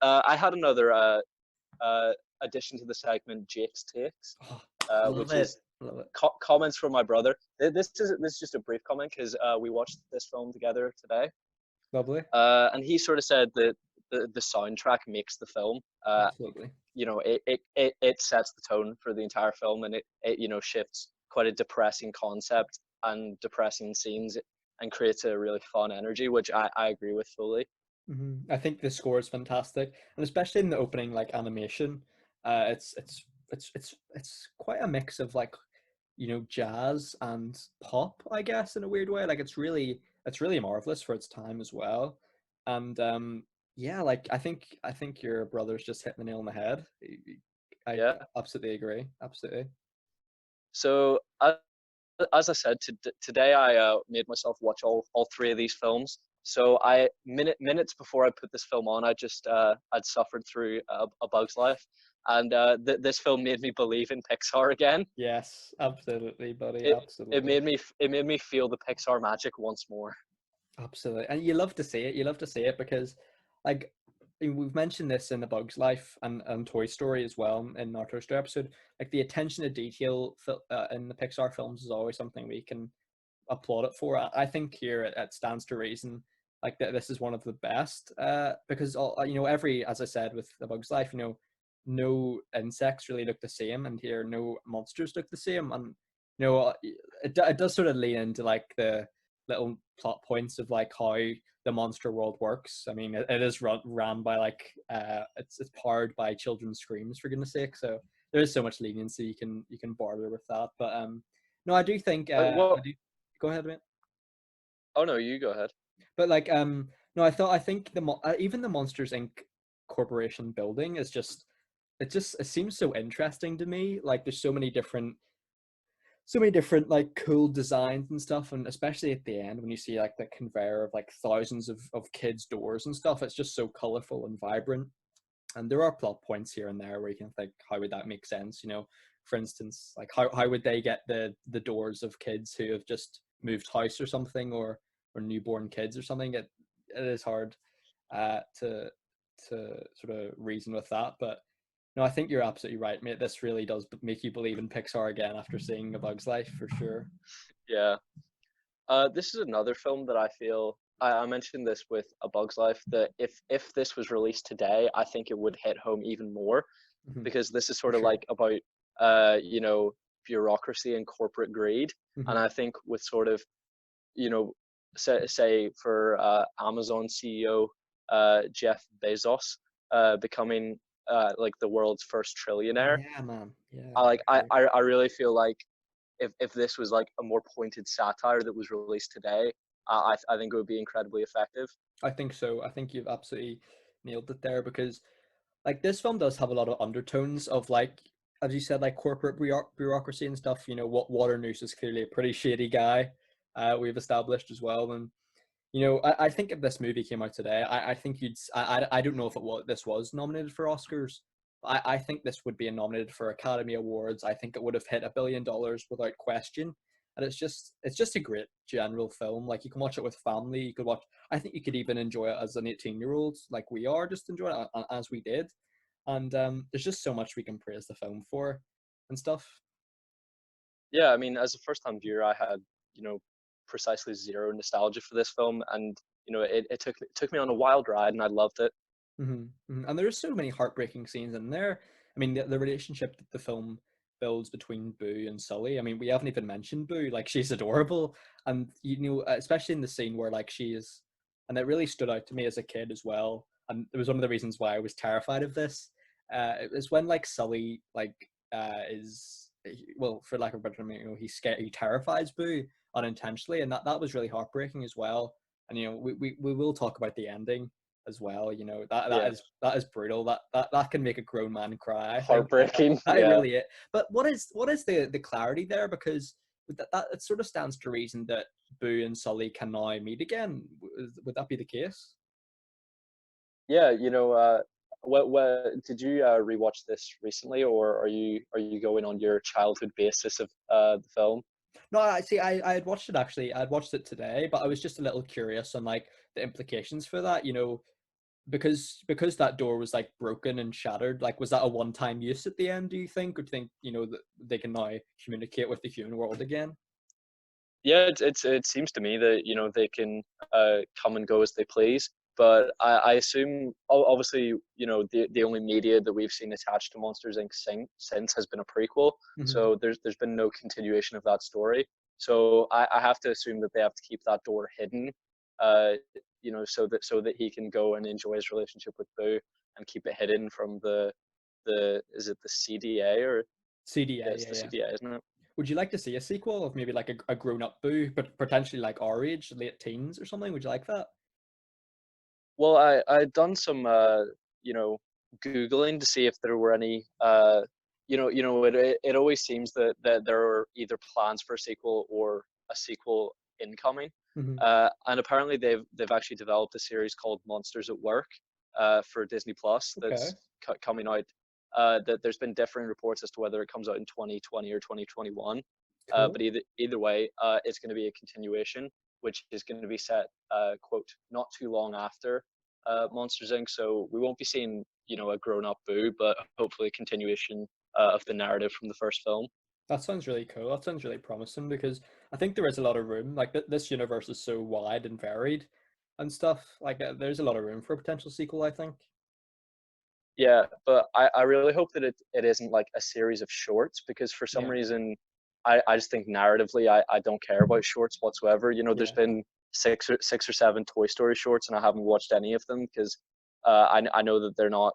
I had another addition to the segment, Jake's takes, Oh, love which it. is Love it. comments from my brother. This is just a brief comment because we watched this film together today, Lovely. and he sort of said that the soundtrack makes the film. Absolutely. It sets the tone for the entire film, and it shifts quite a depressing concept and depressing scenes and creates a really fun energy, which I agree with fully. I think the score is fantastic, and especially in the opening, like animation, it's quite a mix of like, jazz and pop, I guess, in a weird way. Like it's really marvelous for its time as well, and yeah, like I think your brother's just hit the nail on the head. I Yeah. absolutely agree, absolutely. So as I said, today I made myself watch all three of these films. So minutes before I put this film on, I'd suffered through A Bug's Life, and this film made me believe in Pixar again. Yes, absolutely, buddy, It absolutely. made me feel the Pixar magic once more. Absolutely. And you love to see it. You love to see it because, like, we've mentioned this in The Bug's Life and Toy Story as well in our Toy Story episode. Like, the attention to detail in the Pixar films is always something we can applaud it for. I think here it stands to reason, like, that this is one of the best because, every, as I said, with The Bug's Life, no insects really look the same. And here, no monsters look the same. And, it does sort of lean into, like, the little plot points of like how the monster world works. I mean, it is ran by like it's powered by children's screams, for goodness sake. So there is so much leniency you can barter with that. But no, I do think I Well, do. Go ahead, mate. oh no, you go ahead. But like no, I think even the Monsters Inc. Corporation building is it seems so interesting to me. Like there's so many different like cool designs and stuff, and especially at the end when you see like the conveyor of like thousands of kids doors and stuff, it's just so colorful and vibrant. And there are plot points here and there where you can think, how would that make sense, for instance, like how would they get the doors of kids who have just moved house or something, or newborn kids or something. It is hard to sort of reason with that. But no, I think you're absolutely right, mate. This really does make you believe in Pixar again after seeing A Bug's Life, for sure. Yeah. This is another film that I feel I mentioned this with A Bug's Life, that if this was released today, I think it would hit home even more, because this is For sort of sure. like about bureaucracy and corporate greed. And Hmm. I think with sort of, you know say for Amazon CEO Jeff Bezos becoming like the world's first trillionaire, Yeah, man. Yeah, I I like agree. I really feel like if this was like a more pointed satire that was released today, I think it would be incredibly effective. I think so. I think you've absolutely nailed it there because, like, this film does have a lot of undertones of, like, as you said, like corporate bureaucracy and stuff. What Waternoose is clearly a pretty shady guy. We've established as well. And I think if this movie came out today, I think I don't know if this was nominated for Oscars. I think this would be nominated for Academy Awards. I think it would have hit $1 billion without question. And it's just a great general film. Like, you can watch it with family. You could watch. I think you could even enjoy it as an 18-year-old, like we are, just enjoy it as we did. And there's just so much we can praise the film for, and stuff. Yeah, I mean, as a first time viewer, I had, you know, precisely zero nostalgia for this film, and it took me on a wild ride, and I loved it. And there's so many heartbreaking scenes in there. I mean, the relationship that the film builds between Boo and Sully. I mean, we haven't even mentioned Boo. Like, she's adorable, and especially in the scene where like she is, and it really stood out to me as a kid as well. And it was one of the reasons why I was terrified of this. It was when like Sully like well, for lack of a better term, he terrifies Boo unintentionally, and that was really heartbreaking as well. And we will talk about the ending as well. That that Yeah, is that is brutal. That can make a grown man cry. I think heartbreaking. that Yeah, really it. But what is the clarity there? Because that it sort of stands to reason that Boo and Sully can now meet again. Would that be the case? yeah. What did you rewatch this recently, or are you going on your childhood basis of the film? No, I see. I had watched it actually. I had watched it today, but I was just a little curious on like the implications for that. Because that door was like broken and shattered. Like, was that a one-time use at the end? Do you think, or do you think that they can now communicate with the human world again? Yeah, it seems to me that they can come and go as they please. But I assume, obviously, the only media that we've seen attached to Monsters Inc. Since has been a prequel. Hmm. So there's been no continuation of that story. So I have to assume that they have to keep that door hidden, uh, so that he can go and enjoy his relationship with Boo and keep it hidden from the is it the CDA or CDA, yeah, it's yeah, the yeah. CDA, isn't it? Would you like to see a sequel of maybe like a grown-up Boo, but potentially like our age, late teens or something? Would you like that? Well, I'd done some you know googling to see if there were any it always seems that there are either plans for a sequel or a sequel incoming. Hmm. And apparently they've actually developed a series called Monsters at Work for Disney Plus Okay, that's coming out. That there's been differing reports as to whether it comes out in 2020 or 2021. But cool. either way, it's going to be a continuation, which is going to be set, quote, not too long after Monsters Inc. So we won't be seeing, a grown-up Boo, but hopefully a continuation of the narrative from the first film. That sounds really cool. That sounds really promising because I think there is a lot of room. Like this universe is so wide and varied and stuff. Like there's a lot of room for a potential sequel, I think. Yeah, but I really hope that it isn't like a series of shorts, because for some Yeah, reason I just think narratively I don't care about shorts whatsoever. There's yeah, been six or seven Toy Story shorts and I haven't watched any of them because I know that they're not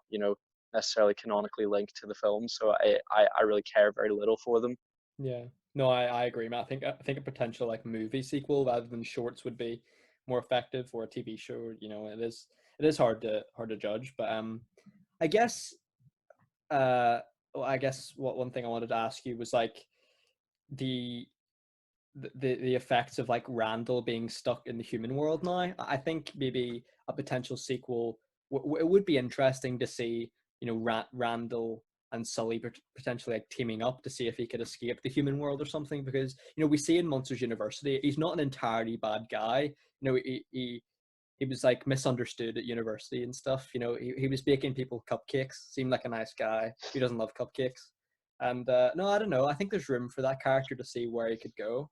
necessarily canonically linked to the film, so I really care very little for them. yeah. No, I agree, man. I think a potential like movie sequel rather than shorts would be more effective for a TV show. It is hard to judge, but I guess well, I guess what one thing I wanted to ask you was like the the effects of like Randall being stuck in the human world now. I think maybe a potential sequel. It would be interesting to see, Randall and Sully potentially like teaming up to see if he could escape the human world or something. Because we see in Monsters University, he's not an entirely bad guy. He was like misunderstood at university and stuff. He was baking people cupcakes. Seemed like a nice guy. Who doesn't love cupcakes? And no, I don't know. I think there's room for that character to see where he could go.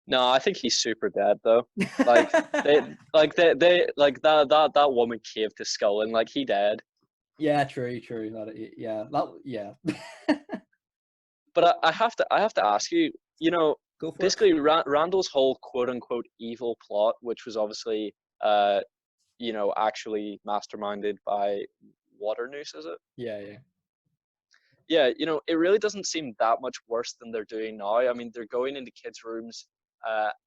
No, I think he's super dead though. Like they like that woman caved to Skull and like he dead. Yeah, true, true. Yeah. But I have to ask you, Go for it. basically Randall's whole quote unquote evil plot, which was obviously uh, actually masterminded by Water Noose, is it? Yeah, yeah, Yeah, it really doesn't seem that much worse than they're doing now. I mean, they're going into kids' rooms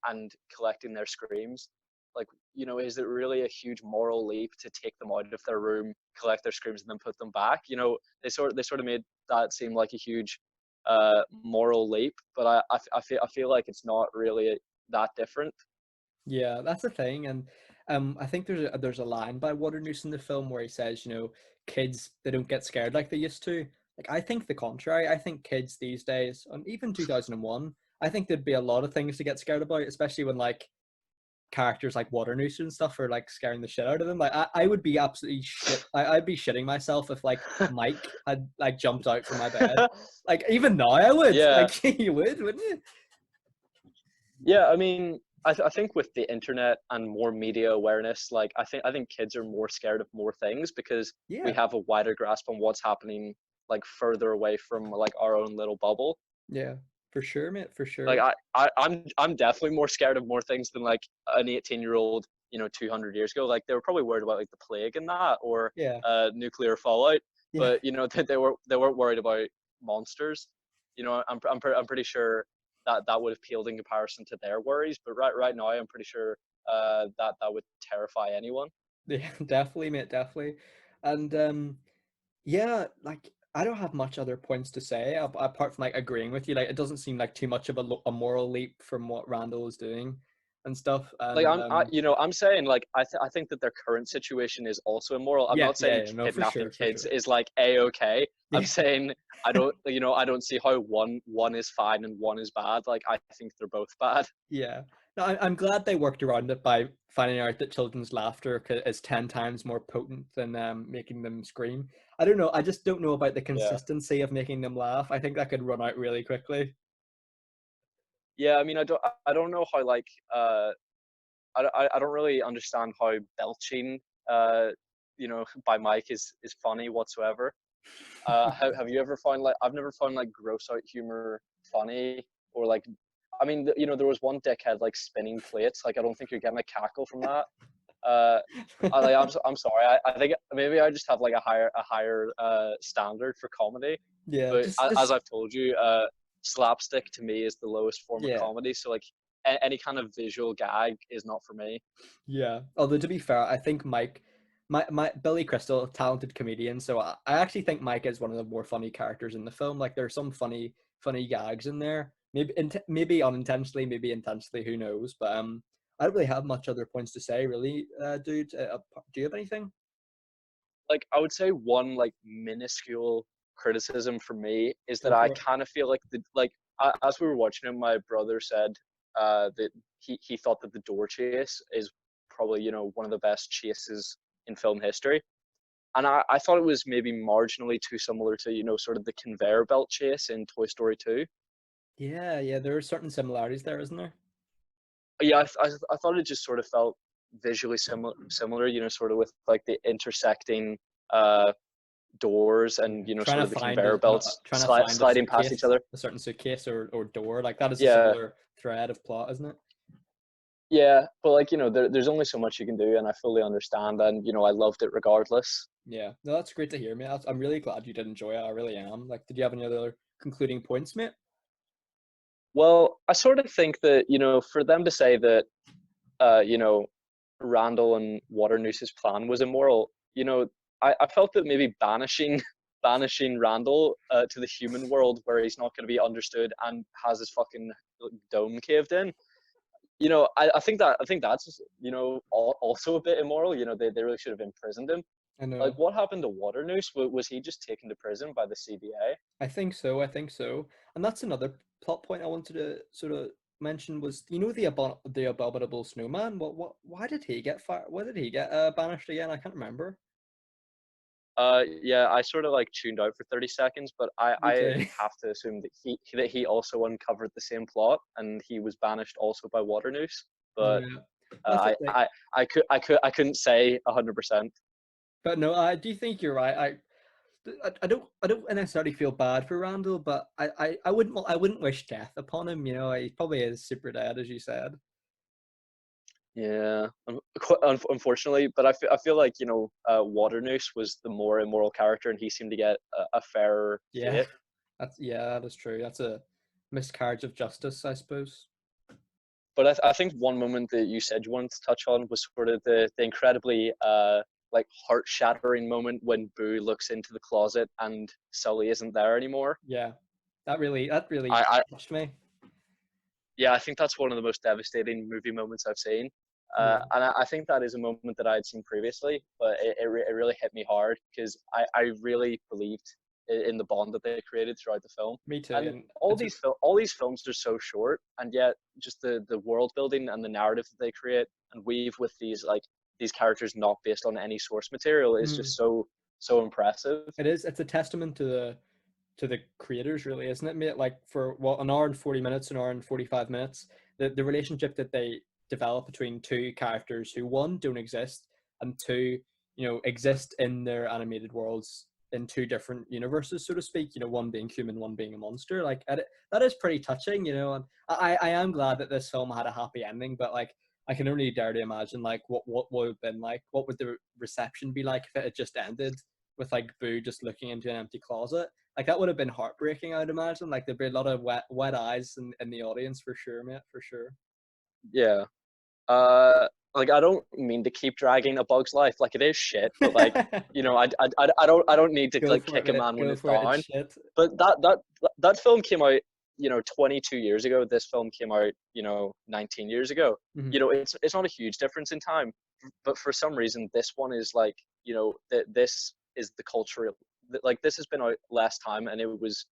and collecting their screams. Like, is it really a huge moral leap to take them out of their room, collect their screams, and then put them back? They sort of made that seem like a huge moral leap, but I feel like it's not really that different. yeah. That's the thing, and I think there's a line by Waternoose in the film where he says, kids they don't get scared like they used to. Like I think the contrary. I think kids these days, and even 2001, I think there'd be a lot of things to get scared about, especially when like characters like Waternoose and stuff are like scaring the shit out of them. Like I would be absolutely shit. I'd be shitting myself if like Mike had like jumped out from my bed. Like even now I would. Yeah, Like you would, wouldn't you? yeah. I mean, I think with the internet and more media awareness, like I think kids are more scared of more things because we Yeah, have a wider grasp on what's happening like further away from like our own little bubble. yeah, for sure, mate, for Like sure. I'm definitely more scared of more things than like an 18-year-old, 200 years ago. Like they were probably worried about like the plague and that, or Yeah, nuclear fallout, yeah, but they weren't worried about monsters. I'm pretty sure that would have peeled in comparison to their worries. But right now, I'm pretty sure that would terrify anyone. yeah, definitely, mate, definitely. And yeah, like I don't have much other points to say apart from like agreeing with you. Like it doesn't seem like too much of a moral leap from what Randall is doing and stuff. Like And I'm saying, like I think that their current situation is also immoral. I'm yeah, not yeah, saying yeah, no, for kidnapping sure, for kids sure. is like a-okay. I'm Yeah, saying I don't see how one is fine and one is bad. Like I think they're both bad. yeah. No, I'm glad they worked around it by finding out that children's laughter is 10 times more potent than making them scream. I don't know. I just don't know about the Yeah. consistency of making them laugh. I think that could run out really quickly. Yeah, I mean, I don't know how like I don't really understand how belching by Mike is funny whatsoever. Have you ever found like I've never found like gross out humor funny, or like I mean, there was one dickhead like spinning plates. Like, I don't think you're getting a cackle from that. Uh, I'm sorry. I think maybe I just have like a higher standard for comedy. Yeah, But as just I've told you, slapstick to me is the lowest form of yeah. comedy. So like any kind of visual gag is not for me. Yeah. Although to be fair, I think my Billy Crystal, talented comedian. So I actually think Mike is one of the more funny characters in the film. Like there's some funny gags in there. Maybe unintentionally, maybe intentionally. Who knows? But I don't really have much other points to say, really, dude. Do you have anything? Like I would say one like minuscule criticism for me is that Go I for it. kind of feel like as we were watching it, my brother said that he thought that the door chase is probably one of the best chases in film history, and I thought it was maybe marginally too similar to sort of the conveyor belt chase in Toy Story 2. Yeah, yeah. There are certain similarities there, isn't there? Yeah, I thought it just sort of felt visually similar, sort of with like the intersecting uh doors and Yeah. sort of the conveyor belts Trying to find sliding past each other. a certain suitcase or door. Like that is a Yeah, similar thread of plot, isn't it? yeah, but like there's only so much you can do, and I fully understand, and I loved it regardless. Yeah, no, that's great to hear, mate. I'm really glad you did enjoy it. I really am. Like, did you have any other concluding points, mate? Well, I sort of think that for them to say that uh, you know Randall and Waternoose's plan was immoral, I felt that maybe banishing banishing Randall to the human world where he's not going to be understood and has his fucking dome caved in. I think that's also a bit immoral. They really should have imprisoned him. I Like, know. what happened to Waternoose? Was he just taken to prison by the CDA? I think so. I think so. And that's another plot point I wanted to sort of mention was the abominable snowman. Why did he get fired? Why did he get banished again? I can't remember. Yeah, I sort of like tuned out for 30 seconds, but Me I too. have to assume that he also uncovered the same plot and he was banished also by Waternoose. But Yeah, that's uh, it. Like, I couldn't say 100%. but no, I do think you're right. I don't necessarily feel bad for Randall, but I wouldn't wish death upon him. You know, he probably is super dead, as you said. Yeah, unfortunately, but I feel like Waternoose was the more immoral character, and he seemed to get a fairer Yeah, fate. that is true. That's a miscarriage of justice, I suppose. But I think one moment that you said you wanted to touch on was sort of the incredibly like heart shattering moment when Boo looks into the closet and Sully isn't there anymore. Yeah, that really I touched me. Yeah, I think that's one of the most devastating movie moments I've seen. Yeah, And I think that is a moment that I had seen previously, but it really hit me hard because I really believed in the bond that they created throughout the film. me too. And And all these films are so short, and yet just the world building and the narrative that they create and weave with these characters not based on any source material is mm, just so impressive. it's a testament to the creators, really, isn't it, mate? Like for what an hour and 40 minutes, an hour and 45 minutes, the relationship that they develop between two characters who one don't exist and two, exist in their animated worlds in two different universes, so to speak. One being human, one being a monster. Like that is pretty touching, And I am glad that this film had a happy ending, but like I can only dare to imagine like what would have been like. What would the reception be like if it had just ended with like Boo just looking into an empty closet? Like that would have been heartbreaking, I'd imagine. Like there'd be a lot of wet eyes in the audience for sure, mate, for sure. Yeah. Like I don't mean to keep dragging A Bug's Life. Like it is shit, but like I don't need to Go like for it, kick a mate. man when Go it's for it. It's down. shit. But that film came out 22 years ago. This film came out 19 years ago. Mhm. It's not a huge difference in time, but for some reason this one is like that this is the cultural, like this has been out less time and it was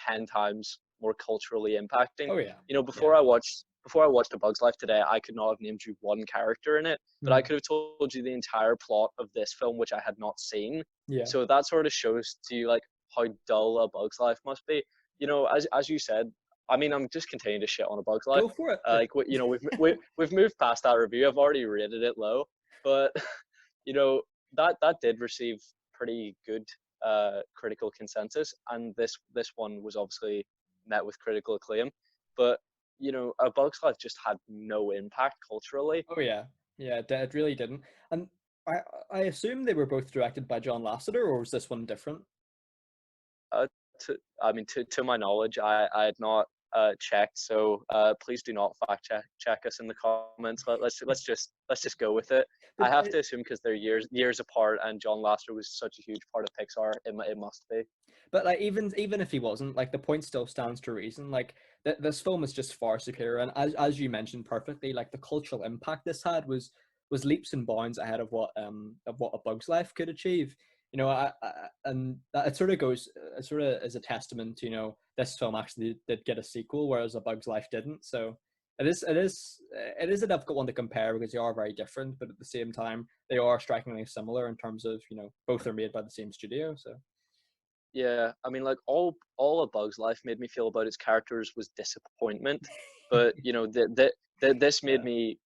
10 times more culturally impacting. Oh yeah, yeah. Before I watched A Bug's Life today, I could not have named you one character in it, but I Mhm. could have told you the entire plot of this film, which I had not seen. Yeah. So that sort of shows to you like how dull A Bug's Life must be. As you said, I mean, I'm just continuing to shit on A Bug's Life. Go for it. Like we've moved past that review. I've already rated it low, but you know that did receive pretty good critical consensus, and this one was obviously met with critical acclaim. But A Bug's Life just had no impact culturally. Oh yeah, yeah, it really didn't. And I I assume they were both directed by John Lasseter, or was this one different? Uh, to my knowledge, I had not checked, so please do not fact check us in the comments. Let's just go with it. I But have to assume because they're years apart, and John Lasseter was such a huge part of Pixar. It must be. But like even if he wasn't, like the point still stands to reason. Like this film is just far superior, and as you mentioned perfectly, like the cultural impact this had was leaps and bounds ahead of what A Bug's Life could achieve. And that it sort of goes, it sort of is a testament to this film actually did get a sequel, whereas A Bug's Life didn't. So it is a difficult one to compare because they are very different, but at the same time they are strikingly similar in terms of both are made by the same studio. So. Yeah, I mean, like all A Bug's Life made me feel about its characters was disappointment, but this made Yeah. me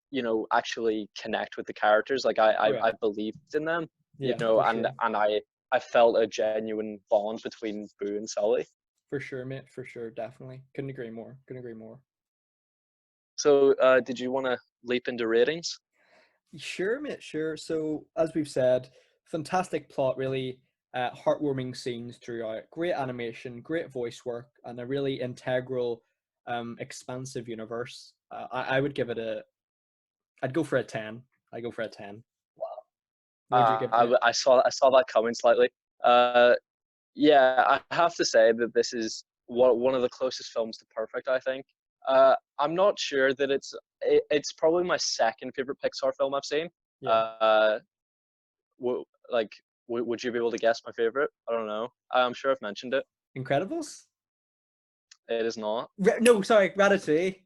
actually connect with the characters. Like I Oh I, yeah. I believed in them, Yeah, for and sure. I felt a genuine bond between Boo and Sully. For sure, mate. For sure, definitely. Couldn't agree more. Couldn't agree more. So, did you want to leap into ratings? Sure, mate. Sure. So, as we've said, fantastic plot, really heartwarming scenes throughout, great animation, great voice work, and a really integral, expansive universe. I would give it a. I'd go for a 10. I'd go for a 10. What would you give it, mate? I saw that coming slightly. Uh, Yeah, I have to say that this is one of the closest films to perfect, I think. I'm not sure that it's probably my second favorite Pixar film I've seen. Yeah. Uh, like, would you be able to guess my favorite? I don't know. I'm sure I've mentioned it. Incredibles? It is not. No, sorry, Ratatouille.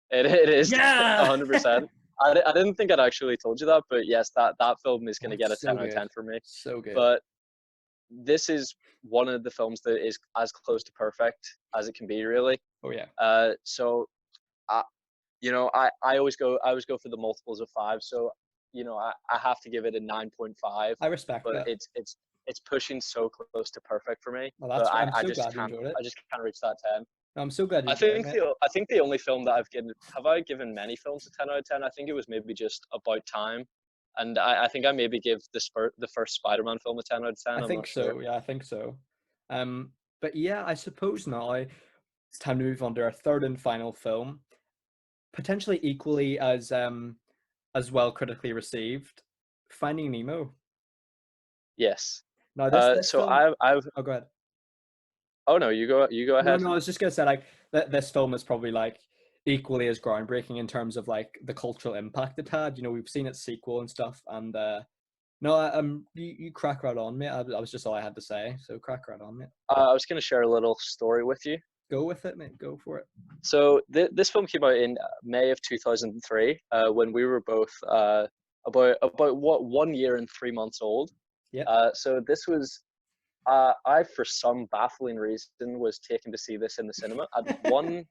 It is Yeah. 100%. I didn't think I'd actually told you that, but yes, that film is Oh, going to get a it's so 10 out of good. 10 for me. So good. But this is one of the films that is as close to perfect as it can be, really. Oh yeah. So I, I always go for the multiples of five. So I have to give it a 9.5, I respect but that. it's pushing so close to perfect for me. Well, But that's. I, I'm I so just glad you can't enjoyed it. I just can't reach that 10. I'm so glad you I enjoyed it, think mate. the only film that I given many films a 10 out of 10. I think it was maybe just About Time, and I think I maybe give the first Spider-Man film a 10 out of 10. I I'm not think sure. so. Yeah, I think so. But yeah, I suppose now it's time to move on to our third and final film, potentially equally as well critically received, Finding Nemo. Yes. Now this So film. I've Oh, go ahead. oh no, you go No, ahead. no, I was just gonna say like that this film is probably like equally as groundbreaking in terms of like the cultural impact it had. We've seen its sequel and stuff, and no, you crack right on, mate. I was just all I had to say, so crack right on, mate. I was going to share a little story with you. Go with it, mate. Go for it. So this film came out in May of 2003, when we were both about what 1 year and 3 months old. Yep. So this was I, for some baffling reason, was taken to see this in the cinema at one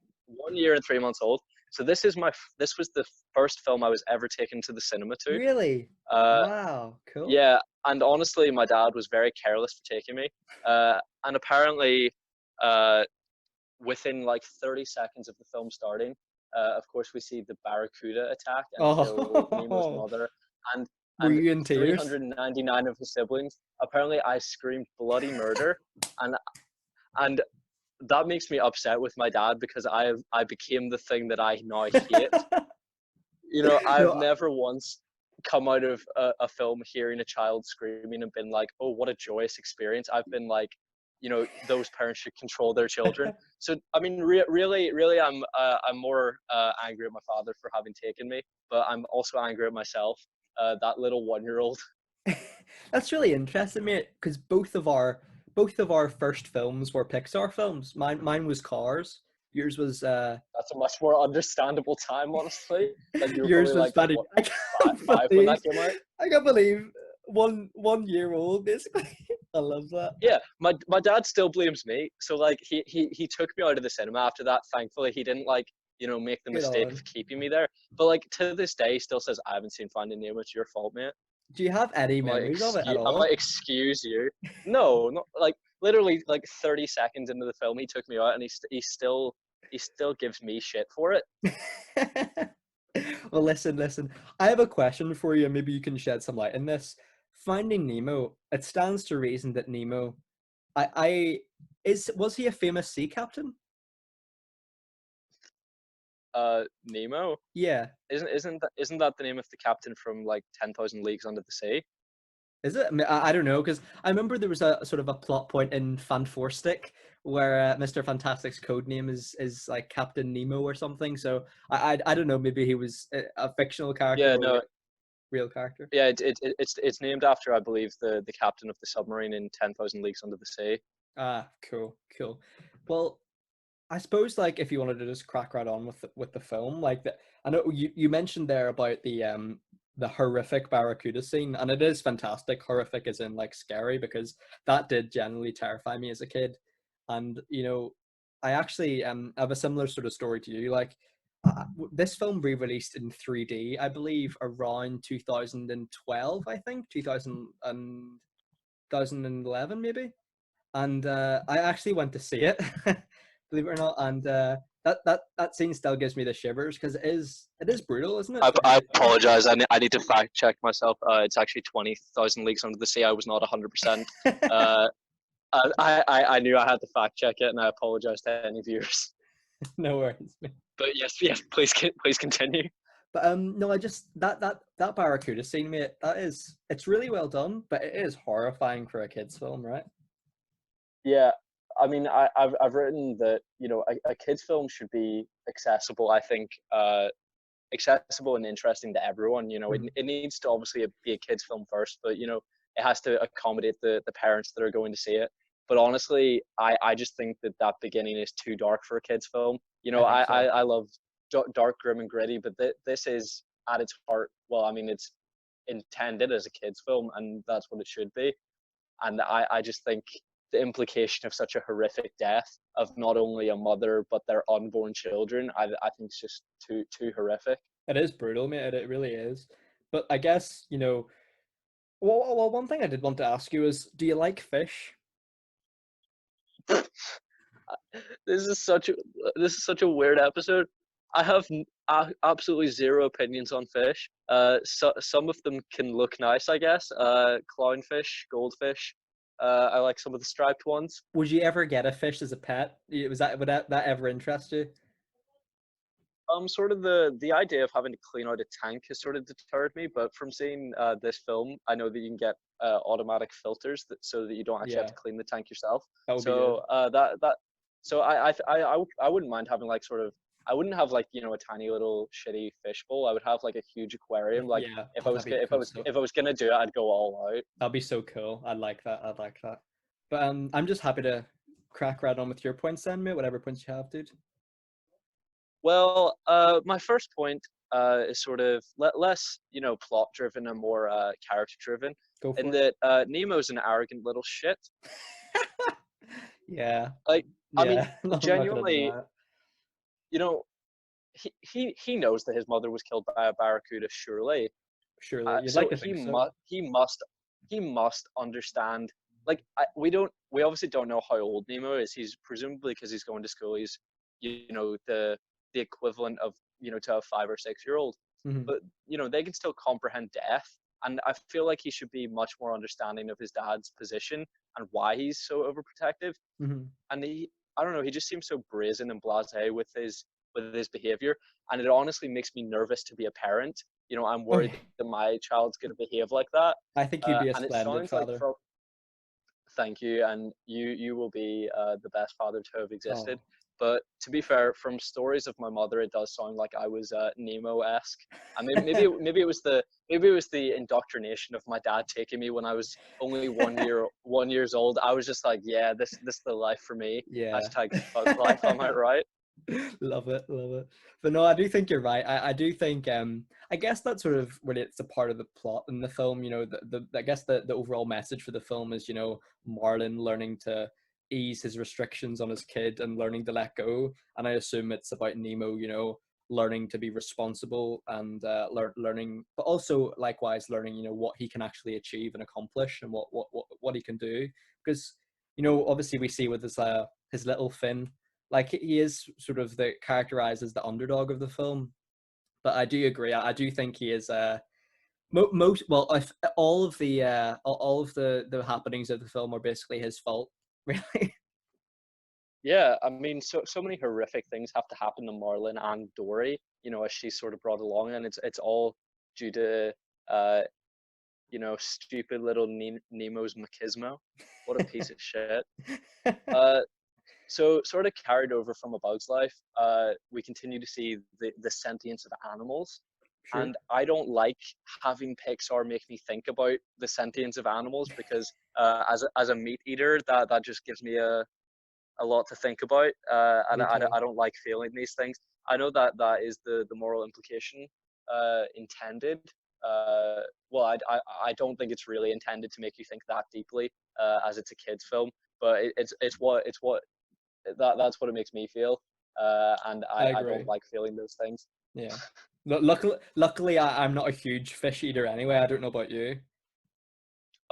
year and 3 months old. So this was the first film I was ever taken to the cinema to. Really? Uh, Wow, cool. yeah, and honestly, my dad was very careless for taking me. And apparently, uh, within like 30 seconds of the film starting, of course, we see the Barracuda attack and kill Nemo's Oh, mother and were you in tears? 399 of his siblings. Apparently, I screamed bloody murder, and and that makes me upset with my dad because I became the thing that I now hate. I've No, never once come out of a film hearing a child screaming and been like, oh, what a joyous experience. I've been like, those parents should control their children. So I mean, really, I'm more angry at my father for having taken me, but I'm also angry at myself, that little 1 year old. that's really interesting, mate. Because both of our first films were Pixar films. Mine was Cars. Yours was That's a much more understandable time, honestly. Like you were yours probably was like funny. what, I can't five when believe that came out. I can't believe 1 year old basically. I love that. Yeah, my dad still blames me. So like he took me out of the cinema after that. Thankfully, he didn't like make the Good mistake on. of keeping me there. But like to this day, he still says I haven't seen Finding Nemo. It's your fault, mate. Do you have any memories of it at I'm like, all? excuse you. No, not like literally like 30 seconds into the film, he took me out, and he still he still gives me shit for it. Well, listen. I have a question for you, and maybe you can shed some light in this. Finding Nemo, it stands to reason that Nemo, was he a famous sea captain? Nemo, Yeah. isn't that the name of the captain from like 10,000 Leagues Under the Sea? Is it? I don't know, because I remember there was a sort of a plot point in Fantastic where Mr. Fantastic's code name is like Captain Nemo or something. So I don't know. Maybe he was a fictional character Yeah, or a no, real character. yeah, it's named after, I believe, the captain of the submarine in 10,000 Leagues Under the Sea. Ah, cool. Well, I suppose like if you wanted to just crack right on with the film, like I know you mentioned there about the horrific Barracuda scene, and it is fantastic. Horrific as in like scary, because that did generally terrify me as a kid. And I actually have a similar sort of story to you. Like this film re-released in 3D, I believe, around 2012, I think 2011 maybe. And I actually went to see it, believe it or not. And that scene still gives me the shivers, because it is brutal, isn't it? I apologize. I need to fact check myself. It's actually 20,000 Leagues Under the Sea. I was not 100%. Uh, I knew I had to fact check it, and I apologize to any viewers. No worries. But yes, please continue. But no, I just that Barracuda scene, mate. It's really well done, but it is horrifying for a kids' film, right? Yeah, I mean, I've written that a kids film should be accessible. I think accessible and interesting to everyone. It needs to obviously be a kids film first, but it has to accommodate the parents that are going to see it. But honestly, I just think that beginning is too dark for a kids film. I think so. I love dark, grim, and gritty, but this is at its heart. Well, I mean, it's intended as a kids film, and that's what it should be. And I just think the implication of such a horrific death of not only a mother but their unborn children, I think is just too horrific. It is brutal, mate. It really is. But I guess well, one thing I did want to ask you is, do you like fish? This is such a weird episode. I have absolutely zero opinions on fish. Some of them can look nice, I guess. Clownfish, goldfish. I like some of the striped ones. Would you ever get a fish as a pet? Would that ever interest you? Sort of the idea of having to clean out a tank has sort of deterred me. But from seeing this film, I know that you can get automatic filters so that you don't actually have Yeah, to clean the tank yourself. that would be good. So so I wouldn't mind having like sort of. I wouldn't have like a tiny little shitty fish bowl. I would have like a huge aquarium. Like Yeah, if oh, I was that'd be if I cool was stuff. if I was gonna do it, I'd go all out. That'd be so cool. I'd like that. I'd like that. But I'm just happy to crack right on with your points then, mate. Whatever points you have, dude. Well, my first point is sort of less, plot driven and more character driven. Go In for it. that Nemo's an arrogant little shit. Yeah, Like, I mean, yeah. I'm not gonna genuinely, deny it. you know, he knows that his mother was killed by a barracuda. Surely, Surely, you'd like so to think so. he must understand. Like, we obviously don't know how old Nemo is. He's presumably, because he's going to school, he's the equivalent of to a 5 or 6 year old. Hmm. But they can still comprehend death, and I feel like he should be much more understanding of his dad's position and why he's so overprotective. Hmm. And I don't know, he just seems so brazen and blasé with his behavior, and it honestly makes me nervous to be a parent. I'm worried Okay. that my child's going to behave like that. I think you'd be a And it splendid sounds like father. thank you, and you will be the best father to have existed. Oh. But to be fair, from stories of my mother, it does sound like I was Nemo-esque. I mean, maybe it was the indoctrination of my dad taking me when I was only 1 years old. I was just like, yeah, this is the life for me. Yeah. Hashtag thug life. Am I right? Love it, love it. But no, I do think you're right. I do think I guess that sort of relates to part of the plot in the film. I guess the overall message for the film is, Marlon learning to ease his restrictions on his kid and learning to let go. And I assume it's about Nemo, learning to be responsible and learning, but also likewise learning, what he can actually achieve and accomplish, and what he can do. Because obviously we see with his little fin. like he is sort of the characterized as the underdog of the film. But I do agree. I do think he is most well. If all of the happenings of the film are basically his fault, really. Yeah, I mean, so many horrific things have to happen to Marlin and Dory, as she's sort of brought along, and it's all due to uh, stupid little Nemo's machismo. What a piece of shit. Uh, so sort of carried over from A Bug's Life, we continue to see the sentience of animals, Sure. and I don't like having Pixar make me think about the sentience of animals because as a meat eater, that just gives me a lot to think about, and Me too. I don't like feeling these things. I know that is the moral implication intended. Well, I don't think it's really intended to make you think that deeply, as it's a kids' film, but it's what that's what it makes me feel, and I I don't agree. like feeling those things. Yeah. Luckily, I'm not a huge fish eater anyway. I don't know about you.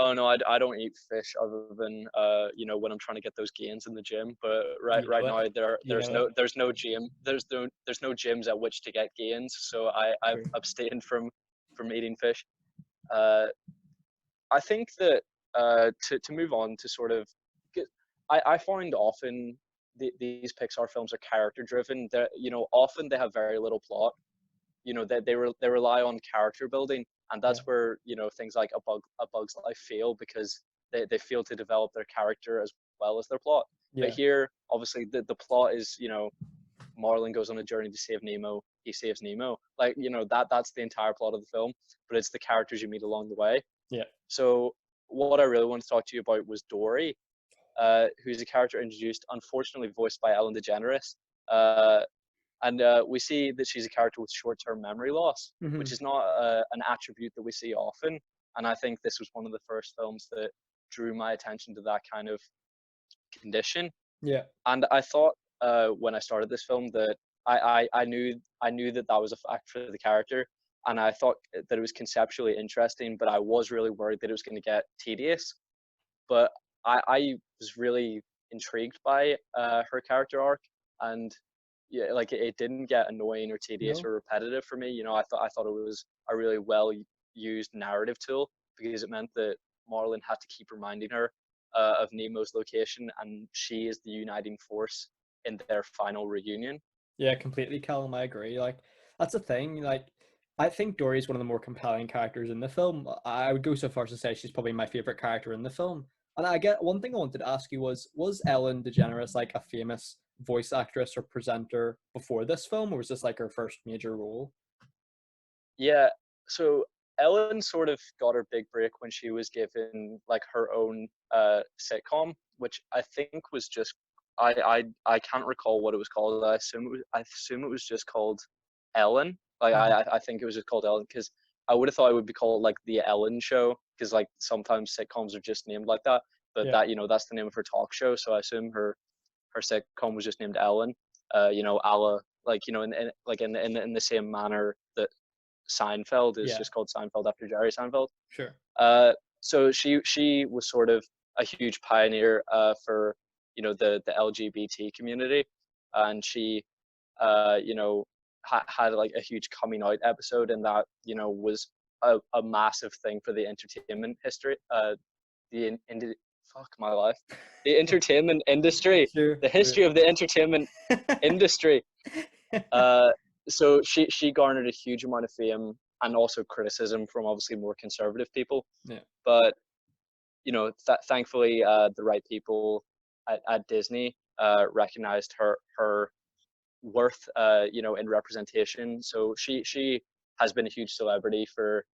Oh no, I don't eat fish other than when I'm trying to get those gains in the gym. But You know right it. now You know it. there's no gym there's no gyms at which to get gains. So I've True. abstained from eating fish. Uh, I think that to move on to sort of, I find often these Pixar films are character driven. That often they have very little plot. They rely on character building, and Yeah. that's where things like A Bug's Life fail because they fail to develop their character as well as their plot. But Yeah. here, obviously, the plot is Marlin goes on a journey to save Nemo. He saves Nemo. Like that's the entire plot of the film. But it's the characters you meet along the way. Yeah. So what I really want to talk to you about was Dory, who's a character introduced, unfortunately voiced by Ellen DeGeneres. And we see that she's a character with short-term memory loss, which Hmm. is not an attribute that we see often. And I think this was one of the first films that drew my attention to that kind of condition. Yeah. And I thought when I started this film that I knew that that was a fact for the character, and I thought that it was conceptually interesting, but I was really worried that it was going to get tedious. But I was really intrigued by her character arc, and yeah, like it didn't get annoying or tedious No. or repetitive for me. I thought it was a really well used narrative tool because it meant that Marlin had to keep reminding her of Nemo's location, and she is the uniting force in their final reunion. Yeah, completely, Callum. I agree. Like that's the thing. Like I think Dory is one of the more compelling characters in the film. I would go so far as to say she's probably my favorite character in the film. And I get one thing I wanted to ask you was Ellen DeGeneres like a famous voice actress or presenter before this film, or was this like her first major role? Yeah, so Ellen sort of got her big break when she was given like her own sitcom, which I think was just I can't recall what it was called. I assume it was just called Ellen. Like Mhm. I think it was just called Ellen because I would have thought it would be called like the Ellen Show because like sometimes sitcoms are just named like that. But Yeah. that that's the name of her talk show. So I assume her sitcom was just named Ellen. A la like in the same manner that Seinfeld is Yeah. just called Seinfeld after Jerry Seinfeld. Sure. So she was sort of a huge pioneer for the LGBT community, and she had like a huge coming out episode, and that was a massive thing for the entertainment history. The fuck my life, the entertainment industry, Sure. the Sure. history of the entertainment industry. Uh, so she garnered a huge amount of fame and also criticism from obviously more conservative people. Yeah. But thankfully, the right people at Disney recognized her worth, in representation. So she has been a huge celebrity for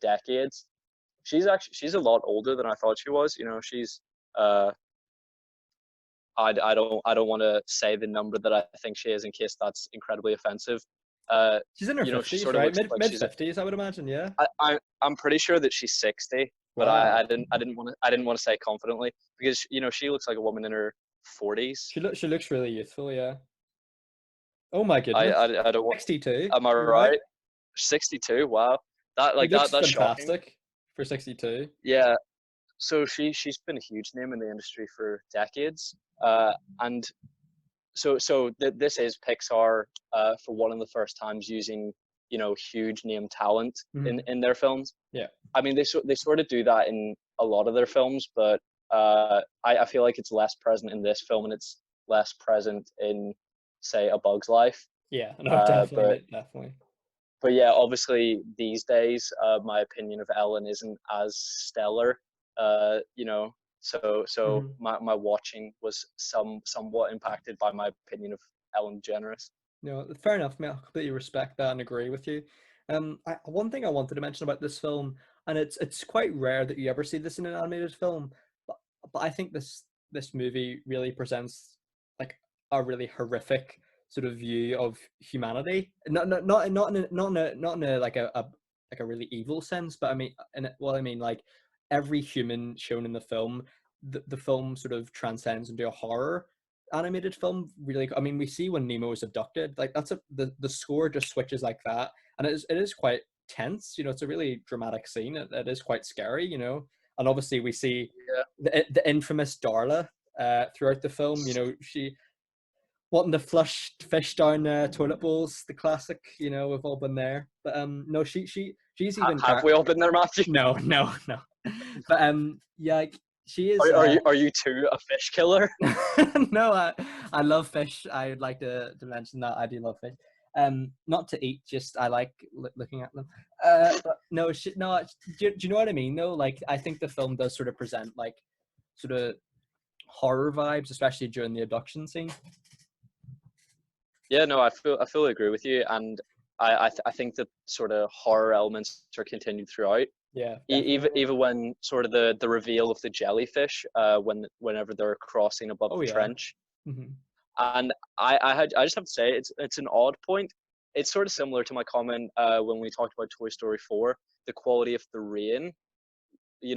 decades. She's a lot older than I thought she was. She's uh, I don't want to say the number that I think she is in case that's incredibly offensive. Uh, She's in her she 50s, sort of right? looks Mid like mid 50s, I would imagine. Yeah. I'm pretty sure that she's 60, but Wow. I didn't want to say confidently because she looks like a woman in her 40s. She looks really youthful. Yeah. Oh my I goodness. I, I don't want. 62. Am I You're right. right? 62. Wow, that She like looks that's shocking. fantastic for 62. Yeah. So she's been a huge name in the industry for decades, and This is Pixar for one of the first times using huge name talent Mhm. in their films. Yeah. I mean, they sort of do that in a lot of their films, but I feel like it's less present in this film, and it's less present in, say, A Bug's Life. Yeah. No, Uh, definitely, but mate, definitely. but yeah, obviously these days, my opinion of Ellen isn't as stellar. So Mhm. my watching was somewhat impacted by my opinion of Ellen DeGeneres. No, fair enough, mate. I completely respect that and agree with you. One thing I wanted to mention about this film, and it's quite rare that you ever see this in an animated film, but I think this movie really presents like a really horrific sort of view of humanity. Not in a like a really evil sense, but I mean, I mean, like every human shown in the film, the film sort of transcends into a horror animated film. Really, I mean, we see when Nemo is abducted, like the score just switches like that, and it is quite tense. It's a really dramatic scene. It is quite scary, and obviously we see Yeah. the infamous Darla throughout the film. She wanting to flush fish down toilet bowls, the classic. We've all been there. But no, she's even Have we all been there, Matthew? no, no, no. But yeah, like, she is. Are you too a fish killer? No, I love fish. I would like to mention that I do love fish. Not to eat, just I like looking at them. But no, no. Do you know what I mean? Though, like I think the film does sort of present like sort of horror vibes, especially during the abduction scene. Yeah, no, I fully agree with you, and I think that sort of horror elements are continued throughout. Yeah, Even definitely. when sort of the reveal of the jellyfish, whenever they're crossing above Oh the yeah. trench, Hmm. and I just have to say it's an odd point. It's sort of similar to my comment when we talked about Toy Story 4, the quality of the rain.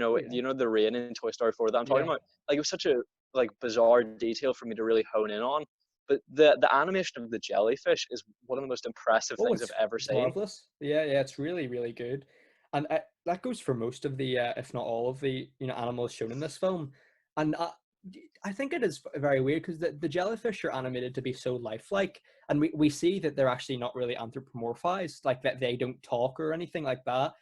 Oh yeah. The rain in Toy Story 4 that I'm talking Yeah. about. Like it was such a like bizarre detail for me to really hone in on. But the animation of the jellyfish is one of the most impressive Oh, things I've ever it's seen. marvelous. Yeah, yeah, it's really really good, and that goes for most of the, if not all of the animals shown in this film, and I think it is very weird because the jellyfish are animated to be so lifelike, and we see that they're actually not really anthropomorphized, like that they don't talk or anything like that,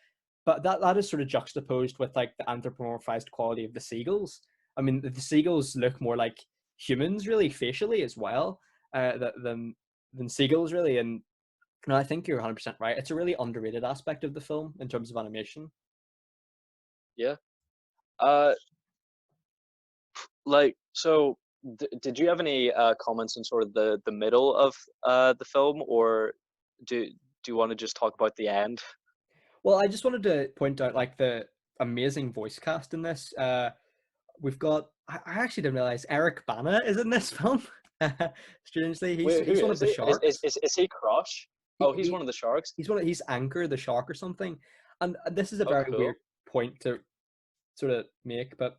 but that is sort of juxtaposed with like the anthropomorphized quality of the seagulls. I mean, the seagulls look more like humans really facially as well, than seagulls really, and no, I think you're 100% right. It's a really underrated aspect of the film in terms of animation. Yeah. Uh, so. Did you have any comments on sort of the middle of the film, or do you want to just talk about the end? Well, I just wanted to point out like the amazing voice cast in this. We've got I actually didn't realize Eric Bana is in this film. Strangely, he's Wait, who he's one of is the he? sharks. Is he Crush? He, Oh, he's he one of the sharks. he's Anchor the shark or something. And this is a Oh, very cool. weird point to sort of make, but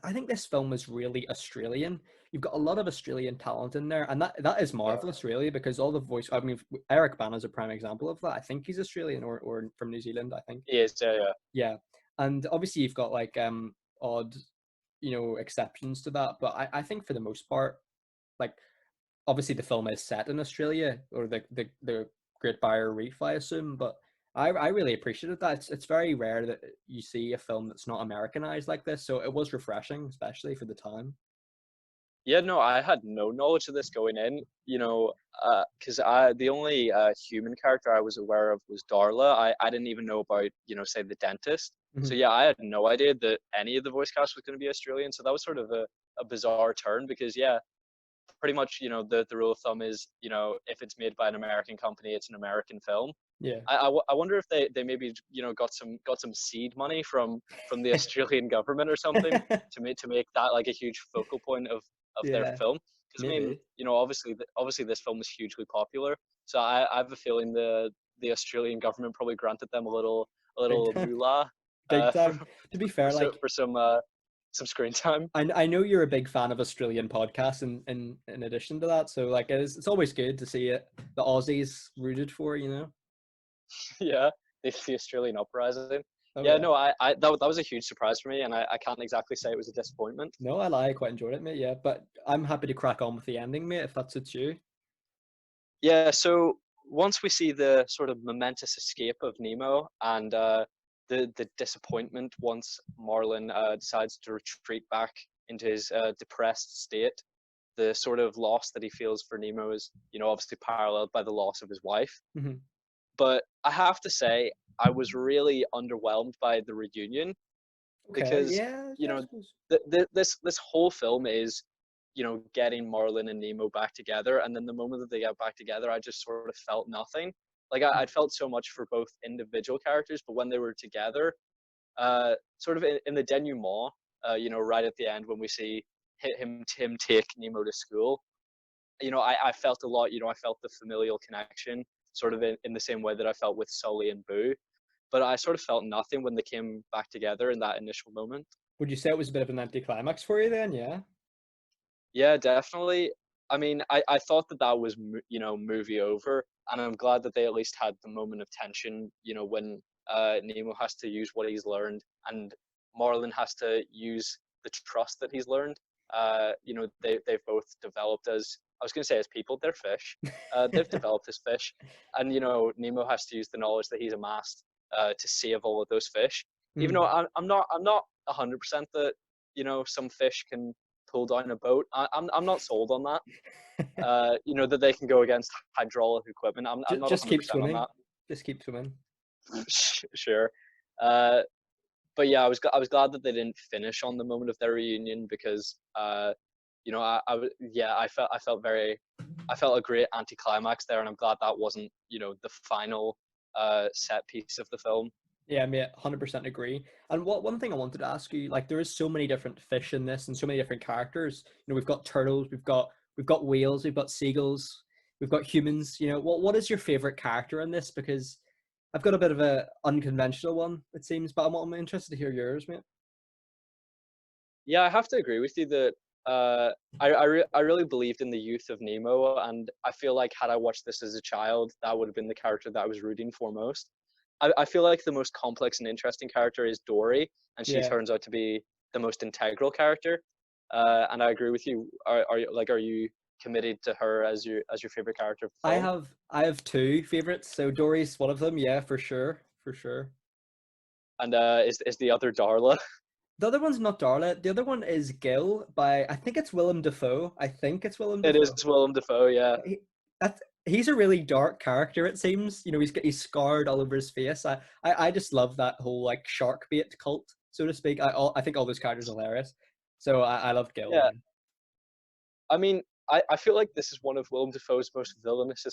I think this film is really Australian. You've got a lot of Australian talent in there, and that is Yeah, marvelous, really, because all the voice. I mean, Eric Bana is a prime example of that. I think he's Australian or from New Zealand. I think. he is. Yeah, yeah. Yeah, and obviously you've got like odd, exceptions to that, but I think for the most part, like obviously the film is set in Australia or the Great Barrier Reef, I assume, but I really appreciated that. It's very rare that you see a film that's not Americanized like this, so it was refreshing, especially for the time. Yeah, no, I had no knowledge of this going in, because I the only human character I was aware of was Darla. I didn't even know about, say the dentist. So Mhm. yeah, I had no idea that any of the voice cast was going to be Australian. So that was sort of a bizarre turn because yeah, pretty much, the rule of thumb is, if it's made by an American company, it's an American film. Yeah. I wonder if they maybe got some seed money from the Australian government or something to make that like a huge focal point of their Yeah, film. Because I mean, maybe. obviously this film was hugely popular, so I have a feeling the Australian government probably granted them a Big little time. moolah Big for time. To be fair, like for some screen time. I know you're a big fan of Australian podcasts in addition to that, so like it's always good to see it the Aussies rooted for. Yeah, the Australian uprising. Oh Yeah, yeah. no, that was a huge surprise for me, and I can't exactly say it was a disappointment. No, I lie. I quite enjoyed it, mate. Yeah, but I'm happy to crack on with the ending, mate, if that suits you. Yeah, so once we see the sort of momentous escape of Nemo and the disappointment once Marlin decides to retreat back into his depressed state, the sort of loss that he feels for Nemo is, obviously paralleled by the loss of his wife. Hmm. But I have to say, I was really underwhelmed by the reunion Okay. because Yeah. you Yeah. I know suppose. this whole film is getting Marlin and Nemo back together, and then the moment that they get back together, I just sort of felt nothing. Like I'd felt so much for both individual characters, but when they were together, sort of in the denouement, right at the end when we see him take Nemo to school, I felt a lot. I felt the familial connection, sort of in the same way that I felt with Sully and Boo. But I sort of felt nothing when they came back together in that initial moment. Would you say it was a bit of an anticlimax for you then? Yeah. Yeah, definitely. I mean, I thought that that was movie over, and I'm glad that they at least had the moment of tension. When Nemo has to use what he's learned, and Marlin has to use the trust that he's learned. They've both developed as, I was going to say, as people. They're fish. They've developed as fish, and Nemo has to use the knowledge that he's amassed to save all of those fish. Even though Mhm. I'm not 100% that some fish can pull down a boat. I'm not sold on that. That they can go against hydraulic equipment. I'm not Just keep 100% on swimming. that. Just keep swimming. Sure. Uh, but yeah, I was glad that they didn't finish on the moment of their reunion because I felt a great anticlimax there, and I'm glad that wasn't the final set piece of the film. Yeah, I mean, 100% agree. And what one thing I wanted to ask you, like, there is so many different fish in this, and so many different characters. We've got turtles, we've got whales, we've got seagulls, we've got humans. What is your favorite character in this? Because I've got a bit of a unconventional one, it seems, but I'm interested to hear yours, mate. Yeah, I have to agree with you that I really believed in the youth of Nemo, and I feel like had I watched this as a child, that would have been the character that I was rooting for most. I feel like the most complex and interesting character is Dory, and she Yeah, turns out to be the most integral character. And I agree with you. Are you committed to her as your favorite character of the I film? have I have two favorites. So Dory's one of them. Yeah, for sure, for sure. And is the other Darla? The other one's not Darla. The other one is Gil by I think it's Willem Dafoe. I think it's Willem It is Dafoe. Willem Dafoe. Yeah. He, he's a really dark character. It seems. He's scarred all over his face. I just love that whole like shark bait cult, so to speak. I think all those characters are hilarious. So I love Gil, Yeah. man. I mean, I feel like this is one of Willem Dafoe's most villainous,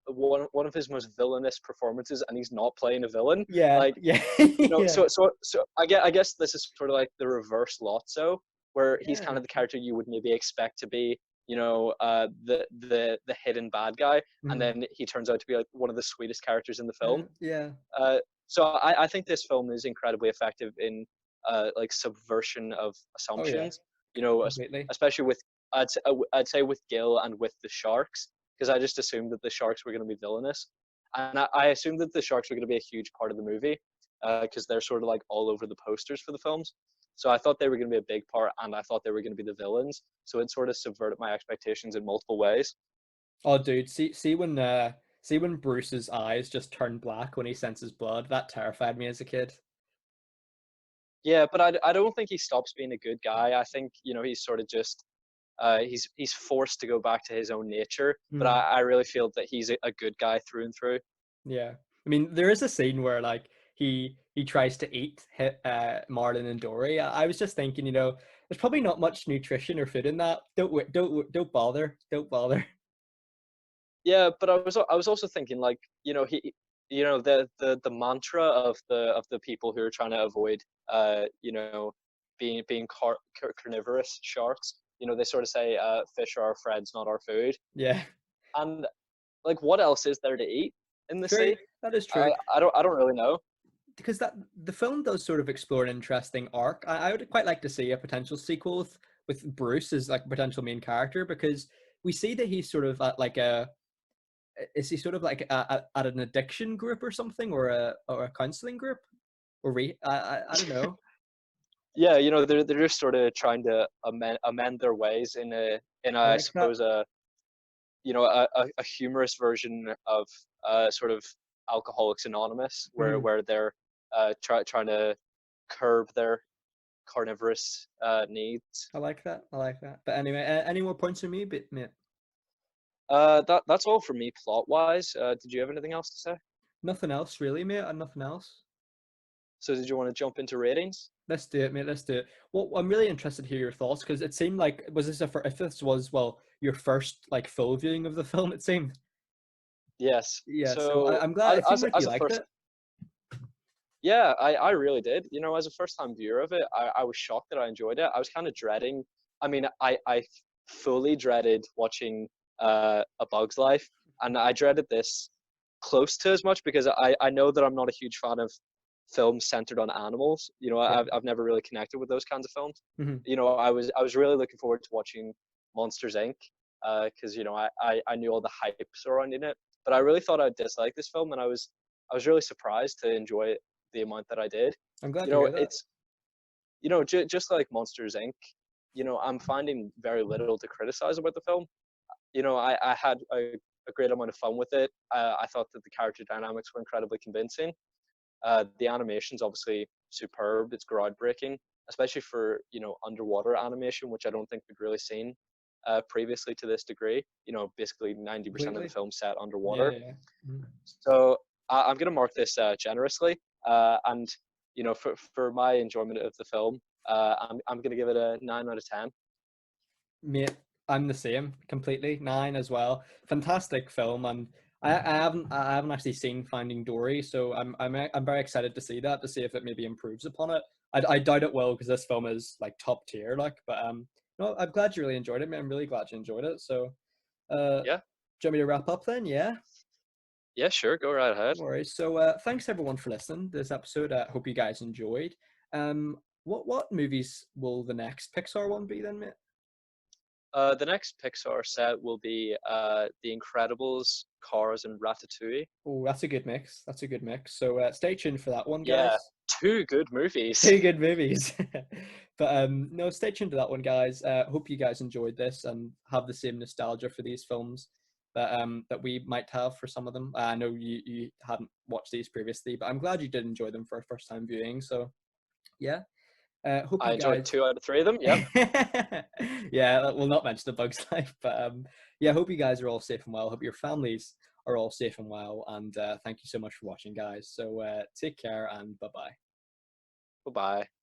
one of his most villainous performances, and he's not playing a villain. Yeah, Like, yeah, yeah, so I guess this is sort of like the reverse Lotso, where he's yeah, kind of the character you would maybe expect to be, the hidden bad guy, and mhm, then he turns out to be like one of the sweetest characters in the film. yeah. Uh, so I think this film is incredibly effective in like subversion of Oh yeah, assumptions. completely. Especially with I'd say with Gil and with the sharks, because I just assumed that the sharks were going to be villainous, and I assumed that the sharks were going to be a huge part of the movie because they're sort of like all over the posters for the films. So I thought they were going to be a big part, and I thought they were going to be the villains. So it sort of subverted my expectations in multiple ways. Oh, dude, see when Bruce's eyes just turn black when he senses blood. That terrified me as a kid. Yeah, but I don't think he stops being a good guy. I think he's sort of just he's forced to go back to his own nature. But Hmm. I really feel that he's a good guy through and through. Yeah, I mean, there is a scene where like he tries to eat Marlin and Dory. I was just thinking, there's probably not much nutrition or food in that. Don't bother. Don't bother. Yeah, but I was also thinking like the mantra of the people who are trying to avoid being carnivorous sharks. They sort of say fish are our friends, not our food. Yeah, And like, what else is there to eat in the true. sea? That is true. I don't really know. Because the film does sort of explore an interesting arc. I would quite like to see a potential sequel with Bruce as like a potential main character because we see that he's sort of at like a is he sort of like at an addiction group or something or a counseling group? or I don't know. Yeah, you know, they're just sort of trying to amend their ways in I I like that. suppose a humorous version of sort of Alcoholics Anonymous, Mhm. where they're trying to curb their carnivorous needs. I like that. I like that. But anyway, any more points from me, bit mate? That's all for me plot wise. Did you have anything else to say? Nothing else really, mate. And nothing else. So did you want to jump into ratings? Let's do it, mate. Let's do it. Well, I'm really interested to hear your thoughts because it seemed like was this if this was well your first like full viewing of the film? It seemed. Yes. Yeah. So So I'm glad. It seemed like as you a liked first, it. yeah, I really did. You know, as a first time viewer of it, I was shocked that I enjoyed it. I was kind of dreading. I mean, I fully dreaded watching A Bug's Life, and I dreaded this close to as much because I know that I'm not a huge fan of films centered on animals. You know, Yeah. I've never really connected with those kinds of films. Hmm. You know, I was really looking forward to watching Monsters Inc. Because you know I knew all the hype surrounding it, but I really thought I'd dislike this film, and I was really surprised to enjoy it the amount that I did. I'm glad You to know, hear that. it's you know just like Monsters Inc. You know, I'm finding very little to criticize about the film. You know, I had a great amount of fun with it. I thought that the character dynamics were incredibly convincing. The animation's obviously superb. It's groundbreaking, especially for you know underwater animation, which I don't think we'd really seen previously to this degree. You know, basically 90% of the Completely. film set Yeah. underwater. Yeah. Mhm. So I'm going to mark this generously, and you know, for my enjoyment of the film, I'm going to give it a 9 out of 10. Mate, I'm the same completely. 9 as well. Fantastic film, and I haven't actually seen Finding Dory, so I'm very excited to see that to see if it maybe improves upon it. I doubt it will because this film is like top tier, like. But no, I'm glad you really enjoyed it, man. I'm really glad you enjoyed it. So, do Yeah, you want me to wrap up then? Yeah. yeah, sure, go right ahead. No worries. So, thanks everyone for listening to this episode. I hope you guys enjoyed. What movies will the next Pixar one be then, mate? The next Pixar set will be The Incredibles, Cars, and Ratatouille. Oh, that's a good mix. That's a good mix. So stay tuned for that one, Yeah, guys. two good movies. Two good movies. But no, stay tuned to that one, guys. Hope you guys enjoyed this and have the same nostalgia for these films that we might have for some of them. I know you hadn't watched these previously, but I'm glad you did enjoy them for a first time viewing. So yeah, hope I you enjoyed guys. 2 out of 3 of them. Yep. Yeah, we'll not mention the Bugs Life, but yeah, hope you guys are all safe and well. Hope your families are all safe and well, and thank you so much for watching, guys. So take care and bye bye. Bye bye.